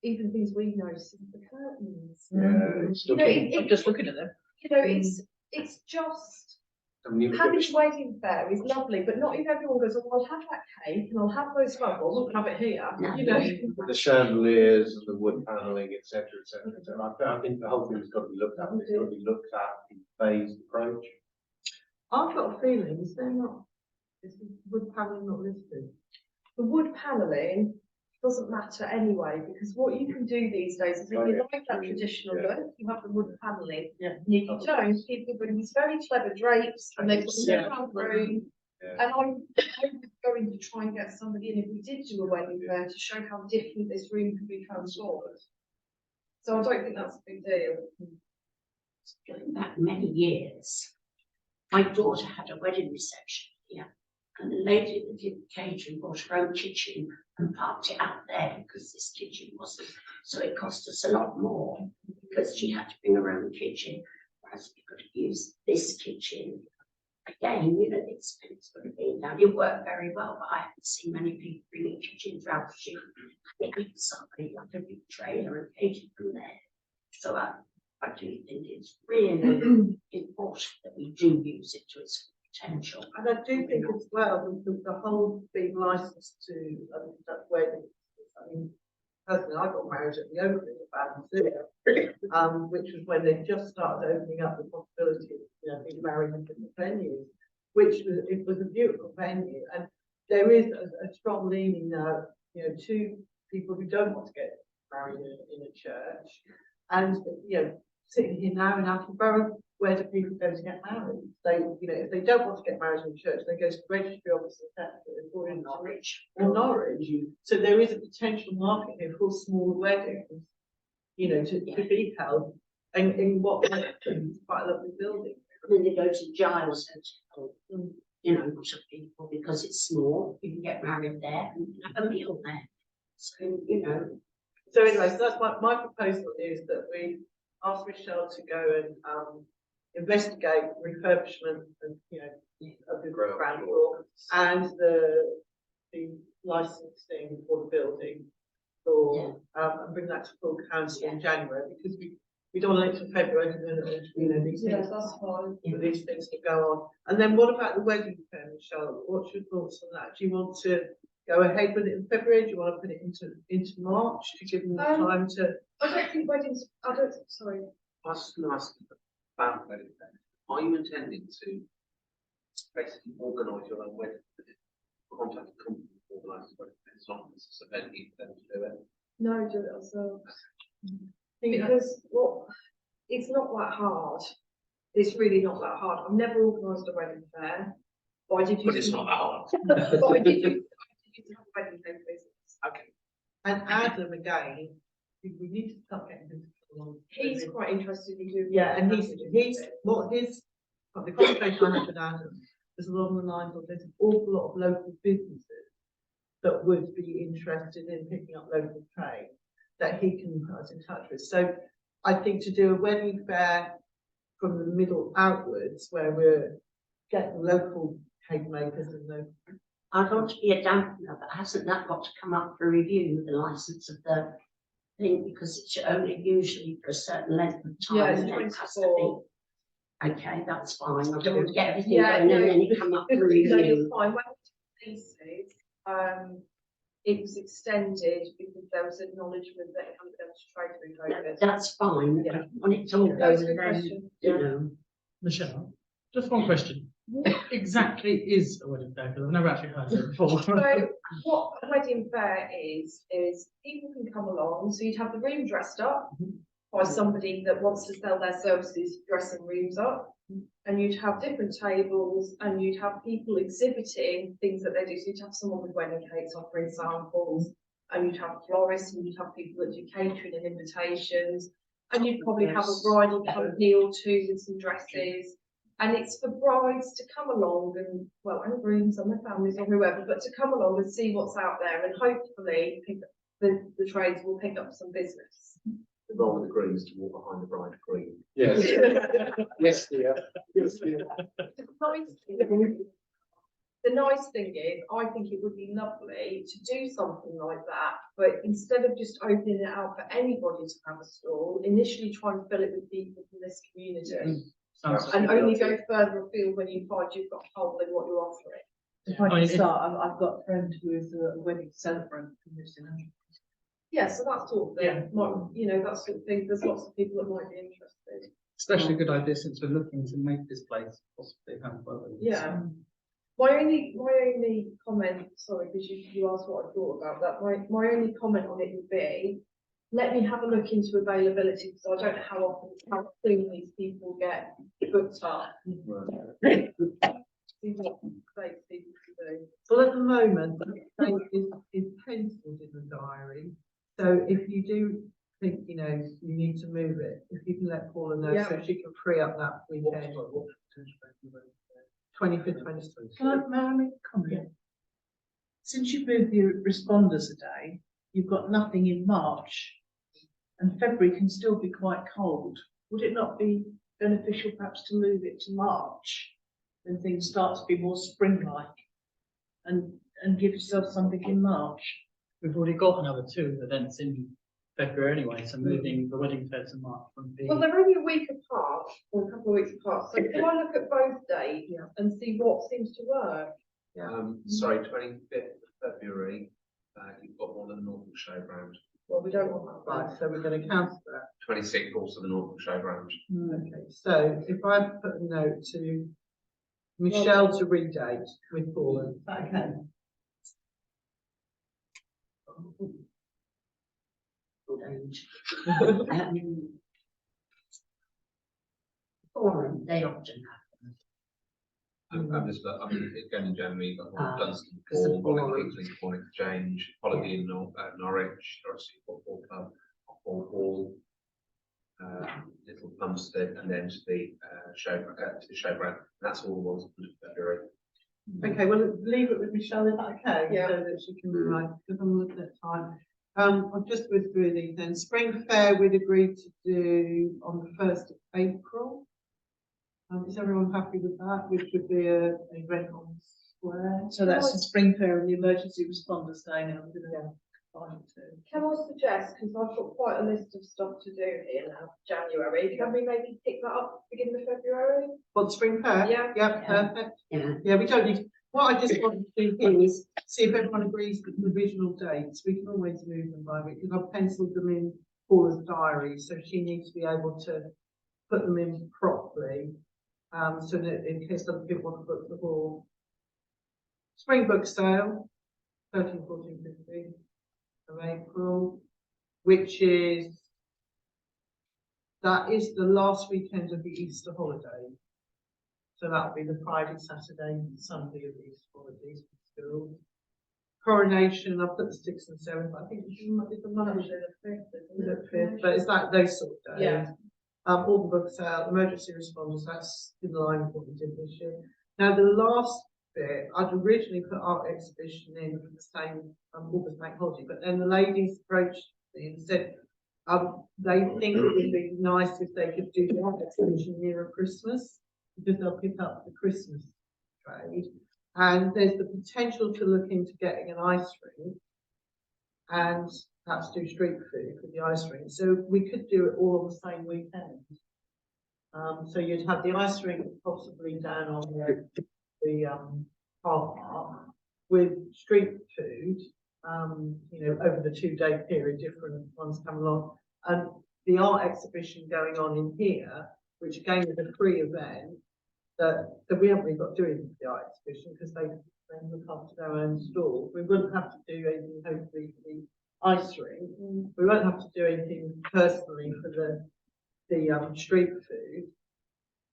even things we notice, the curtains. Yeah, it's You know, looking. I'm just looking at them. You know, it's just, having a wedding fair is lovely, but not if everyone goes, oh, I'll have that cake and I'll have those bubbles, I'll have it here, No. you know. The chandeliers and the wood panelling, etc., etc. So I think the whole thing's got to be looked at. It's got to be looked at in phased approach. I've got a feeling, is the wood panelling not listed? The wood panelling doesn't matter anyway, because what you can do these days is if you like that traditional look, you have the wood panelling. Yeah. And if you don't, people bring these very clever drapes and they've got Yeah. around the room. Yeah. And I'm going to try and get somebody in, if we did do a wedding fair, to show how different this room could be transformed. So I don't think that's a big deal. Going back many years, my daughter had a wedding reception here, and the lady that did the catering bought her own kitchen and parked it out there because this kitchen wasn't. So it cost us a lot more because she had to bring her own kitchen, whereas we could use this kitchen. Again, you know, the expense would have been done. It worked very well, but I haven't seen many people bringing kitchens around the ship. They need somebody like a big trailer and cater from there. So I do think it's really important that we do use it to its potential. And I do think as well, the whole being licensed to that wedding. I mean, personally, I got married at the opening of Banzilla, which was when they just started opening up the possibility of, you know, being married in different venues, it was a beautiful venue. And there is a strong leaning now, you know, to people who don't want to get married in a church. And, you know, sitting here now in Attleborough, where do people go to get married? They, you know, if they don't want to get married in church, they go to the registry office or in Norwich. So there is a potential market here for smaller weddings, you know, to be held in what is quite a lovely building. And then they go to Giles Hotel, you know, to people because it's small. You can get married there and have a meal there. So, you know. So anyway, so that's my proposal is that we ask Michelle to go and investigate refurbishment and, you know, of the ground floor and the licensing for the building for and bring that to full council in January, because we don't want it to February and you know these things. That's fine. These things to go on. And then what about the wedding fair, Michelle? What's your thoughts on that? Do you want to go ahead with it in February? Do you want to put it into March to give them time to? I don't think weddings, sorry. I was going to ask about wedding fair. Are you intending to basically organise your own wedding. Contact a company to organise the wedding. It's not necessarily for them to do it. No, do it ourselves. Because it's not that hard. It's really not that hard. I've never organised a wedding fair. But I did But used it's to- not that hard. But I did used to have a wedding day business. Okay. And Adam, again, we need to start getting him. He's quite interested in doing. Yeah, and wedding he's, packages. the conversation I had with Adam was along the lines of there's an awful lot of local businesses that would be interested in picking up local trade that he can put us in touch with. So I think to do a wedding fair from the middle outwards, where we're getting local cake makers and local. I'd want to be a dampener, but hasn't that got to come up for review, the licence of the thing, because it's only usually for a certain length of Yeah, time. it's and then it has to 24. be. Okay, that's fine, I don't want to get everything Yeah, going and no. then it come up for No, review. it's fine. When we did leases, it was extended because there was acknowledgement that it hadn't been able to trade through COVID. That's fine, Yeah. when it's all That's a going good then, question. you know. Michelle, just one question. What exactly is a wedding fair? Because I've never actually heard of it before. So what a wedding fair is people can come along, so you'd have the room dressed up by somebody that wants to sell their services, dressing rooms up. And you'd have different tables and you'd have people exhibiting things that they do. So you'd have someone with wedding cakes offering samples, and you'd have florists, and you'd have people that do catering and invitations. And you'd probably have a bridal company or two with some dresses. And it's for brides to come along and, well, and grooms and their families or whoever, but to come along and see what's out there and hopefully the trades will pick up some business. The role of the groom is to walk behind the bride queen. Yes. Yes, dear. Yes, dear. The nice thing is, I think it would be lovely to do something like that, but instead of just opening it out for anybody to have a stall, initially try and fill it with people from this community. Sounds And only go further afield when you find you've got a hole in what you're offering. If I I can mean, start, I've got a friend who is a wedding celebrant who lives in Ashford. Yeah, so that sort of thing, Yeah. that sort of thing, there's lots of people that might be interested. especially a good idea since we're looking to make this place possibly have well. Yeah. My only comment, sorry, because you asked what I thought about that, my only comment on it would be, let me have a look into availability, because I don't know how soon these people get booked up. See what dates people can do. Well, at the moment, the date is penciled in the diary. So if you do think, you need to move it, if you can let Paula know so she can free up that weekend. 25th, 26th. May I make a comment? Since you've moved the responders a day, you've got nothing in March, and February can still be quite cold. Would it not be beneficial perhaps to move it to March, when things start to be more spring-like, and give yourself something in March? We've already got another two events in February anyway, so moving the wedding fair to March would be. Well, they're only a week apart, or a couple of weeks apart, so can I look at both dates and see what seems to work? Sorry, 25th of February, you've got one of the Norfolk Showground. Well, we don't want that. Right, so we're going to cancel that. 26th, also the Norfolk Showground. Okay, so if I put a note to Michelle to redate with Paula. Okay. Good age. Forum, they often I'm just, again in January, you've got one Ah, at Dunstan because of Hall, one at forum. Kingston, one Exchange, Holiday Inn Norwich, Dorothy Football Club, Oxford Hall, Little Plumstead, and then to the showground. That's all the ones in February. Okay, well, leave it with Michelle, is that okay? Yeah. So that she can write, because I'm looking at time. I've just whizzed through these then. Spring Fair we'd agreed to do on the 1st of April. Is everyone happy with that? Which would be an event on the square. So that's the spring fair and the emergency responders day now. Combine the two. Can I suggest, because I've got quite a list of stuff to do here now, January, can we maybe pick that up beginning of February? Well, the Spring Fair? Yeah. Yeah, perfect. Yeah. Yeah, we don't need, what I just wanted to do is see if everyone agrees with the provisional dates. We can always move them by week, because I've penciled them in Paula's diary, so she needs to be able to put them in properly. So that in case other people want to book the hall. Spring book sale, 13, 14, 15 of April, which is, that is the last weekend of the Easter holiday. So that'll be the Friday, Saturday, Sunday of the Easter holidays for school. Coronation, I've put the 6th and 7th, but I think it's the Monday, the 5th, but it's like those sort of days. Yeah. All the books out, emergency responders, that's in line with what we did this year. Now, the last bit, I'd originally put art exhibition in for the same August bank holiday, but then the ladies approached me and said, they think it would be nice if they could do the art exhibition nearer Christmas, because they'll pick up the Christmas trade. And there's the potential to look into getting an ice rink and perhaps do street food with the ice rink. So we could do it all on the same weekend. So you'd have the ice rink possibly down on the car park with street food, over the 2-day period, different ones come along. And the art exhibition going on in here, which again is a free event, that we haven't really got to do anything with the art exhibition because they look after their own stall. We wouldn't have to do anything, hopefully, for the ice rink. We won't have to do anything personally for the street food.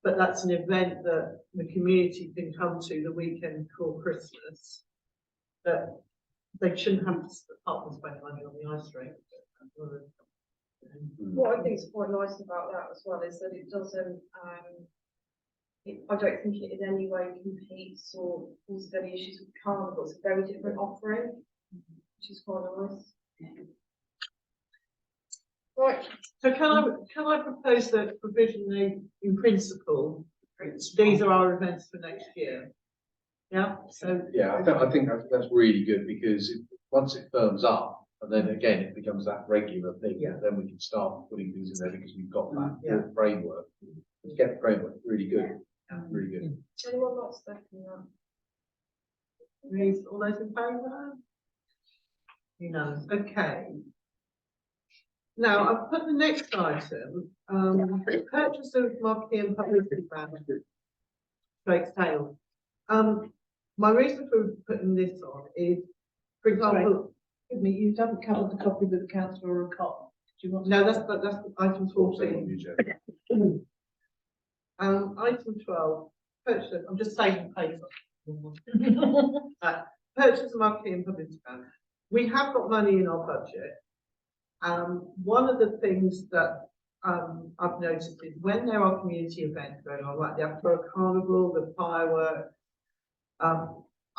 But that's an event that the community can come to the weekend before Christmas. That they shouldn't have to partners spend money on the ice rink. What I think is quite nice about that as well is that it doesn't, I don't think it in any way competes or causes any issues with carnival. It's a very different offering, which is quite nice. Right. So can I propose that provisionally, in principle, these are our events for next year? Yeah. So Yeah, I think that's really good because once it firms up, and then again it becomes that regular thing. Yeah. Then we can start putting things in there because we've got that Yeah. framework. Let's get the framework really good, really good. Anyone not second that? Please, all those in favour? Unanimous. Okay. Now, I've put the next item, purchase of marquee and publicity banners, straight sale. My reason for putting this on is, for example, Excuse me, you haven't covered the copy with the councillor or cop. Do you want to? no, that's item 14. Item 12, purchase, I'm just saving paper. Purchase of marquee and publicity banners. We have got money in our budget. One of the things that I've noticed is when there are community events going on, like the Afro Carnival, the fireworks,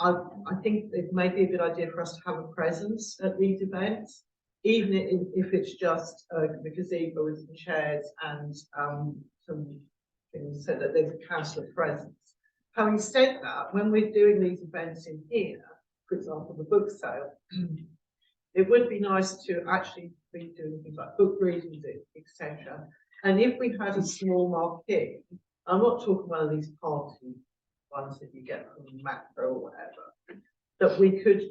I think it may be a good idea for us to have a presence at these events, even if it's just the gazebo with some chairs and some things so that there's a councillor presence. Having said that, when we're doing these events in here, for example, the book sale, it would be nice to actually be doing things like book readings, etc. And if we had a small marquee, I'm not talking one of these party ones that you get from Macro or whatever, that we could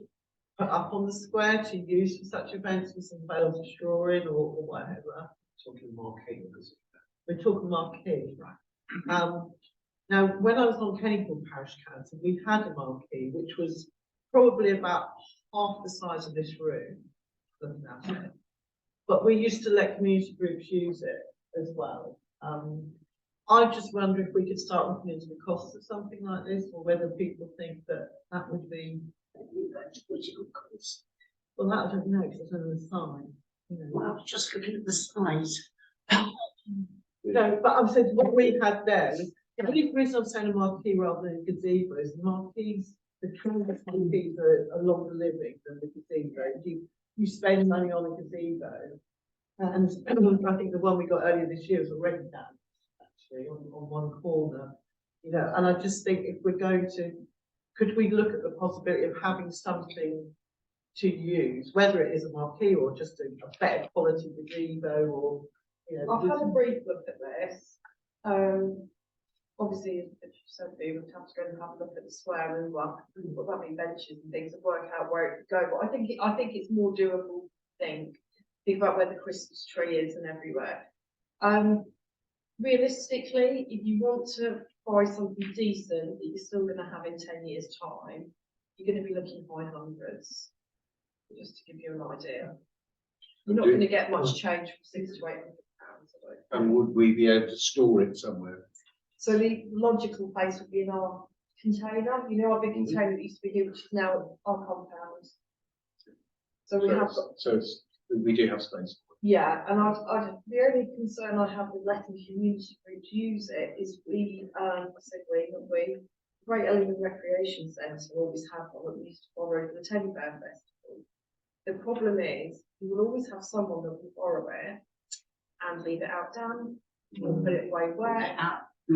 put up on the square to use for such events with some bales of straw in or whatever. Talking marquee, We're talking marquee, right? Now, when I was on Kennyfield Parish Council, we had a marquee which was probably about half the size of this room, but we used to let community groups use it as well. I just wonder if we could start looking into the costs of something like this, or whether people think that that would be. Well, that I don't know because it's on the sign. Well, I was just looking at the size. No, but I've said what we had there. The only reason I'm saying a marquee rather than a gazebo is the marquees, the canvas marquees are longer living than the gazebo. You spend money on a gazebo, and I think the one we got earlier this year was already done, actually, on one corner. And I just think if we're going to, could we look at the possibility of having something to use, whether it is a marquee or just a better quality gazebo, or I've had a brief look at this. Obviously, if you said we would have to go and have a look at the square and what that mean benches and things and work out where it could go. But I think it's more doable to think about where the Christmas tree is and everywhere. Realistically, if you want to buy something decent that you're still gonna have in 10 years' time, you're gonna be looking high hundreds. Just to give you an idea. You're not gonna get much change from £600 to £800. And would we be able to store it somewhere? So the logical place would be in our container, you know, our big container that used to be here, which is now our compound. So we have got, We do have space. yeah, and the only concern I have with letting community groups use it is we, Great Ellingham Recreation Centre always have one that we used to borrow for the Teddy Bear Festival. The problem is, you will always have someone that will borrow it and leave it out damp, or put it away wet,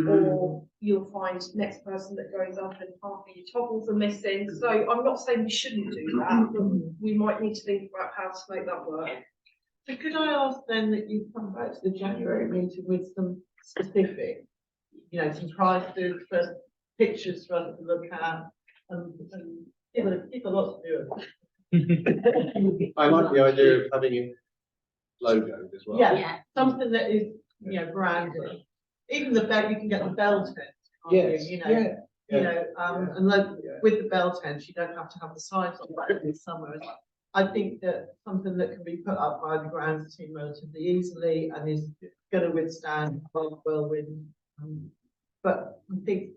or you'll find next person that goes up and half of your toggles are missing. So I'm not saying we shouldn't do that, but we might need to think about how to make that work. So could I ask then that you come back to the January meeting with some specific, you know, some prices, first pictures for us to look at, and give a lot to do it. I like the idea of having it logoed as well. Yeah, something that is, you know, branded. Even the bell, you can get the bell tent, can't Yes, you know, yeah, you know, and like yeah. with the bell tent, you don't have to have the signs on, but it's somewhere. I think that something that can be put up by the grounds team relatively easily and is going to withstand whirlwind. But I think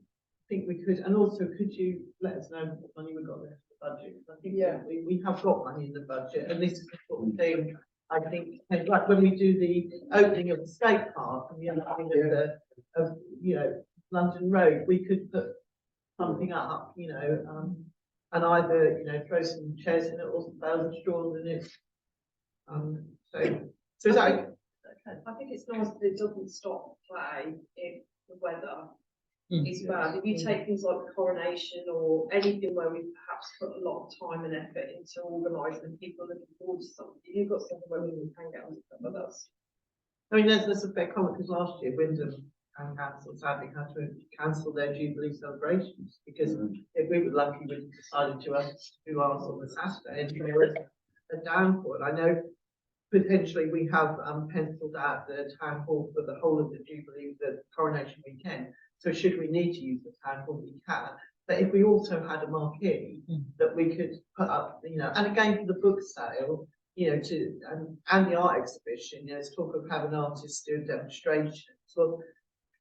we could, and also could you let us know what money we've got left for the budget? I think we have got money in the budget, and this is the sort of thing I think, like when we do the opening of the skate park and the opening of you know, London Road, we could put something up, you know, and either, you know, throw some chairs in it or some bales of straws in it. So is that okay? I think it's nice that it doesn't stop play if the weather is bad. If you take things like the coronation or anything where we perhaps put a lot of time and effort into organising and people are looking forward to something, you've got something where we can get on with us. I mean, there's a fair comment because last year Wyndham and Council sadly had to cancel their Jubilee celebrations because if we were lucky, we decided to do ours on the Saturday and there was a downpour. I know potentially we have penciled out the town hall for the whole of the Jubilee, the coronation weekend. So should we need to use the town hall, we can. But if we also had a marquee that we could put up, you know, and again for the book sale, you know, and the art exhibition, you know, there's talk of having artists do a demonstration. So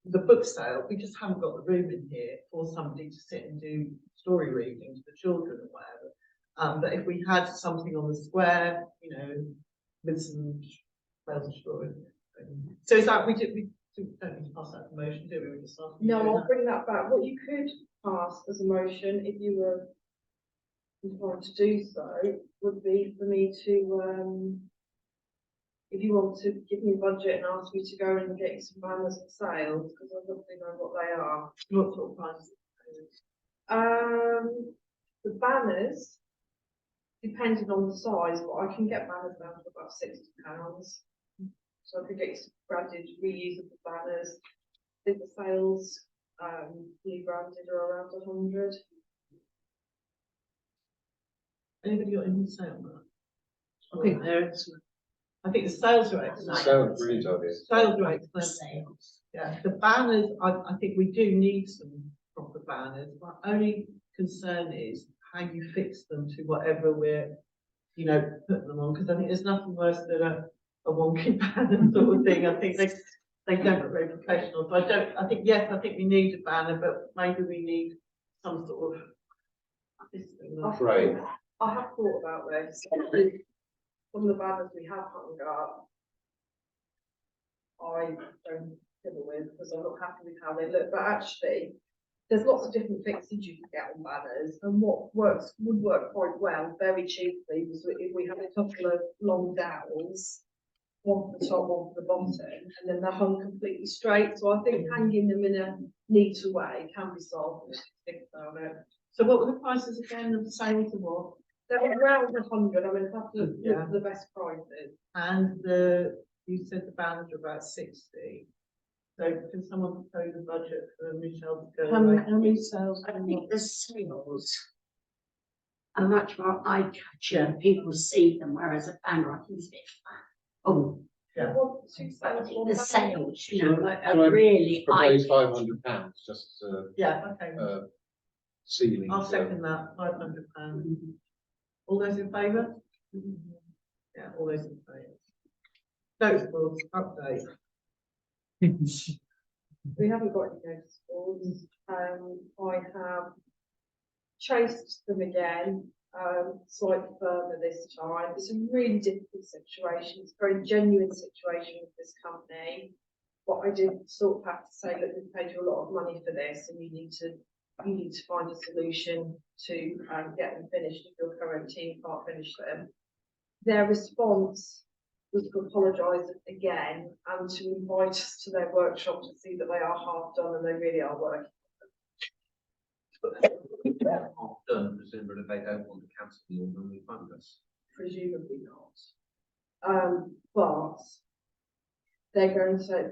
the book sale, we just haven't got the room in here for somebody to sit and do story reading to the children or whatever. But if we had something on the square, you know, with some bells and straws. So is that we don't need to pass that motion, do we? We just No, I'll bring that back. What you could pass as a motion, if you were inclined to do so, would be for me to, if you want to give me a budget and ask me to go and get you some banners for sales, because I don't really know what they are. What sort of price? The banners, depending on the size, but I can get banners down to about £60. So I could get you some branded, reusable banners. I think the sales, fully branded are around 100. Anybody got anything to say on that? I think they're excellent. I think the sales are excellent. Sounds brilliant idea. Sales are excellent. Yeah, the banners, I think we do need some proper banners. My only concern is how you fix them to whatever we're, you know, putting them on, because I think there's nothing worse than a wonky banner sort of thing. I think they don't look very professional. So I think we need a banner, but maybe we need some sort of Right. I have thought about this. Some of the banners we have hung up, I don't fiddle with because I'm not happy with how they look. But actually, there's lots of different fixings you can get on banners, and what would work quite well, very cheaply, was if we had a couple of long dowels, one for the top, one for the bottom, and then they're hung completely straight. So I think hanging them in a neater way can be solved. If you think about it. So what were the prices again of the sales of what? They're around 100. I mean, have to look for the best prices. And you said the banners are about 60. So can someone propose a budget for Michelle to go? How many sales? I think the sales are much more eye-catching. People see them, whereas a banner, I think, is a bit flat. Oh, Yeah. What, 2 But I sales, think one the back? sales, you know, Shall I are really Propose high. £500, just as a, Yeah, okay, ceiling. I'll second that, £500. All those in favour? Yeah, all those in favour. Notice boards, update. We haven't got any notice boards. I have chased them again, slightly further this time. It's a really difficult situation. It's a very genuine situation with this company. But I did sort of have to say, look, we've paid you a lot of money for this, and you need to find a solution to get them finished if your current team can't finish them. Their response was to apologise again and to invite us to their workshop to see that they are half done and they really are working. Half done, presumably they don't want to cancel the order and refund us. Presumably not. But they're going to,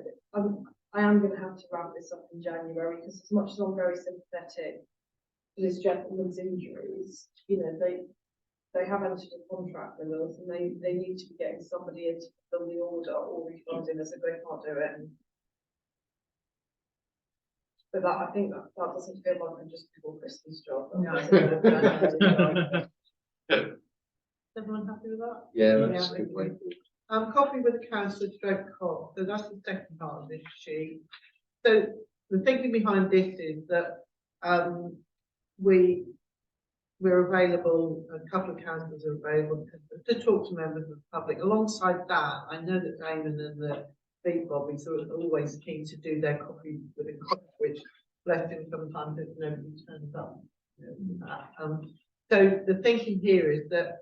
I am going to have to wrap this up in January, because as much as I'm very sympathetic to this gentleman's injuries, you know, they have entered a contract with us and they need to be getting somebody in to fulfill the order or refunding us if they can't do it. But that, I think that doesn't feel like a just before Christmas job. Everyone happy with that? Yeah, that's a Yeah, good way. Coffee with the council stroke COP, so that's the second part of this sheet. So the thinking behind this is that we're available, a couple of councils are available to talk to members of the public. Alongside that, I know that Damon and the big bobbies are always keen to do their coffee with a COP, which bless him sometimes if nobody turns up. So the thinking here is that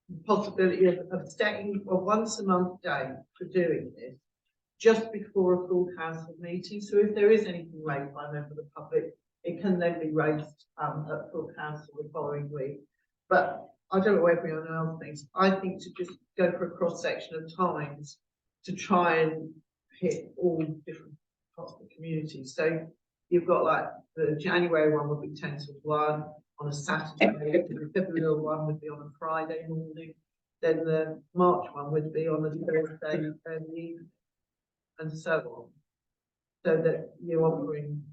the possibility of setting a once a month day for doing this just before a full council meeting. So if there is anything raised by a member of the public, it can then be raised at full council the following week. But I don't know what everyone else thinks. I think to just go for a cross section of times to try and hit all different parts of the community. So you've got like the January one would be 10 to 1 on a Saturday, the February one would be on a Friday morning, then the March one would be on a Thursday evening, and so on. So that you're offering.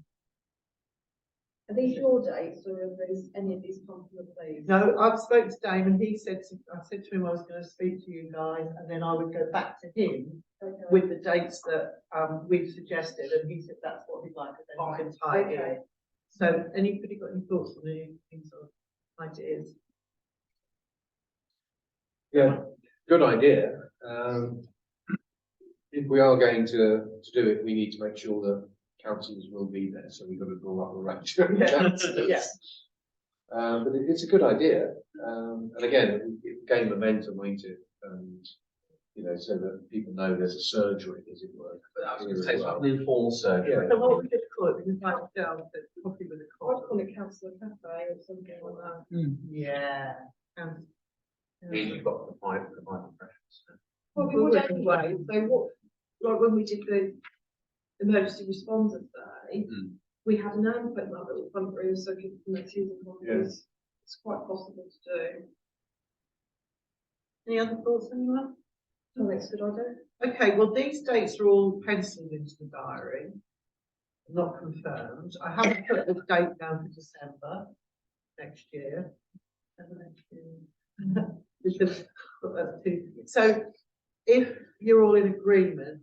Are these your dates, or are these any of these popular days? No, I've spoken to Damon. He said I said to him I was going to speak to you guys, and then I would go back to him with the dates that we've suggested, and he said that's what he'd like, and then we can tie it in. So, anybody got any thoughts on any sort of ideas? Yeah, good idea. If we are going to do it, we need to make sure that councillors will be there, so we've got to draw up a range of councillors. Yeah. But it's a good idea, and again, it gain momentum, won't it? And you know, so that people know there's a surgery, as it were. But I was going to say, like an informal surgery. So what we could call it, we might down to coffee with a I'd coffee. call it councillor cafe or something like that. Yeah. You've got to provide impressions. Well, we would anyway. So what, like when we did the emergency responders day, we had an amp in that little front room so people can see the coffees. It's quite possible to do. Any other thoughts, anyone? I think it's a good idea. Okay, well, these dates are all penciled into the diary, not confirmed. I haven't put the date down for December next year. Because that's too. So if you're all in agreement,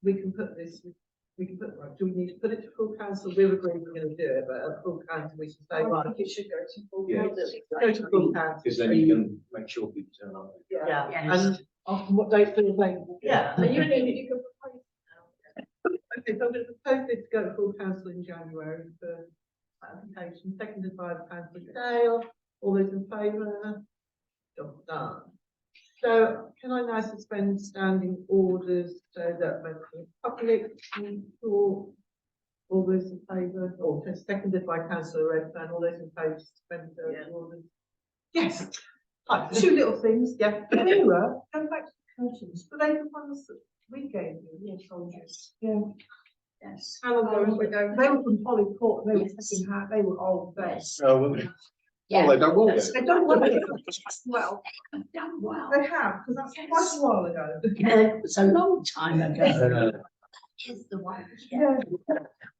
we can put, right, do we need to put it to full council? We've agreed we're going to do it, but at full council we should say, I right, think it should go to full Yeah. council. go to full council. Because then you can make sure people turn up. Yeah, Yes. and often what dates are available? Yeah, and you can propose now. Okay, so I'm going to propose this to go to full council in January for application, seconded by councillor Dale. All those in favour? Job done. So can I now suspend standing orders so that members of the public can talk? All those in favour, or seconded by councillor Redfern, all those in favour to suspend those orders? Yes. Right, two little things, yeah. Vera, going back to the curtains, were they the ones that we gave you, your soldiers? Yeah. Yes. How long ago was it? They They were from Holly Court, they were Yes. fucking hard, they were old best. Oh, well, Yeah. they've done well then. They've done well. Well, they've done well. They have, because that's quite a while ago. It was a long time ago. Is the one, yeah.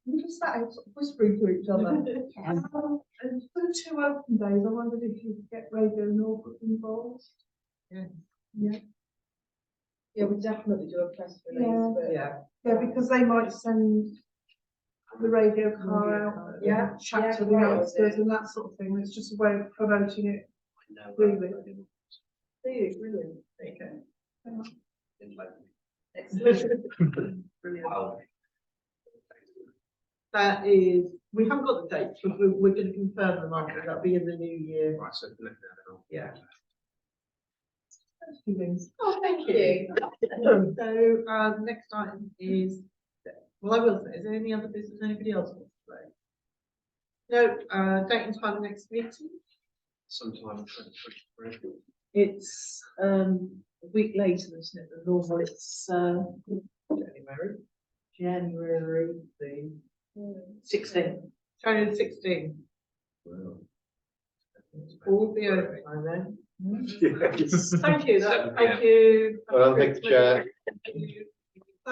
We just started sort of whispering to each other. Yeah. And for the 2 open days, I wondered if you could get Radio Norfolk involved. Yeah, we definitely do a press release, Yeah. but. Yeah, because they might send the radio car out, Yeah. chat to Yeah, the right. youngsters and that sort of thing. It's just a way of promoting it. Really? Brilliant. There you go. Excellent. Brilliant. That is, we haven't got the dates, but we're going to confirm them after. That'll be in the new year. Right, so look now. Yeah. Those two things. Oh, thank you. So, next item is, well, I will say, is there any other business anybody else wants to say? No, date and time of next meeting? Sometime in 2023. It's, a week later, isn't it, than normal, it's, January the 16th. January 16th. All the overtime then. Yes. Thank you, that, 7 thank you. Well, thank you, Chair. Thank you.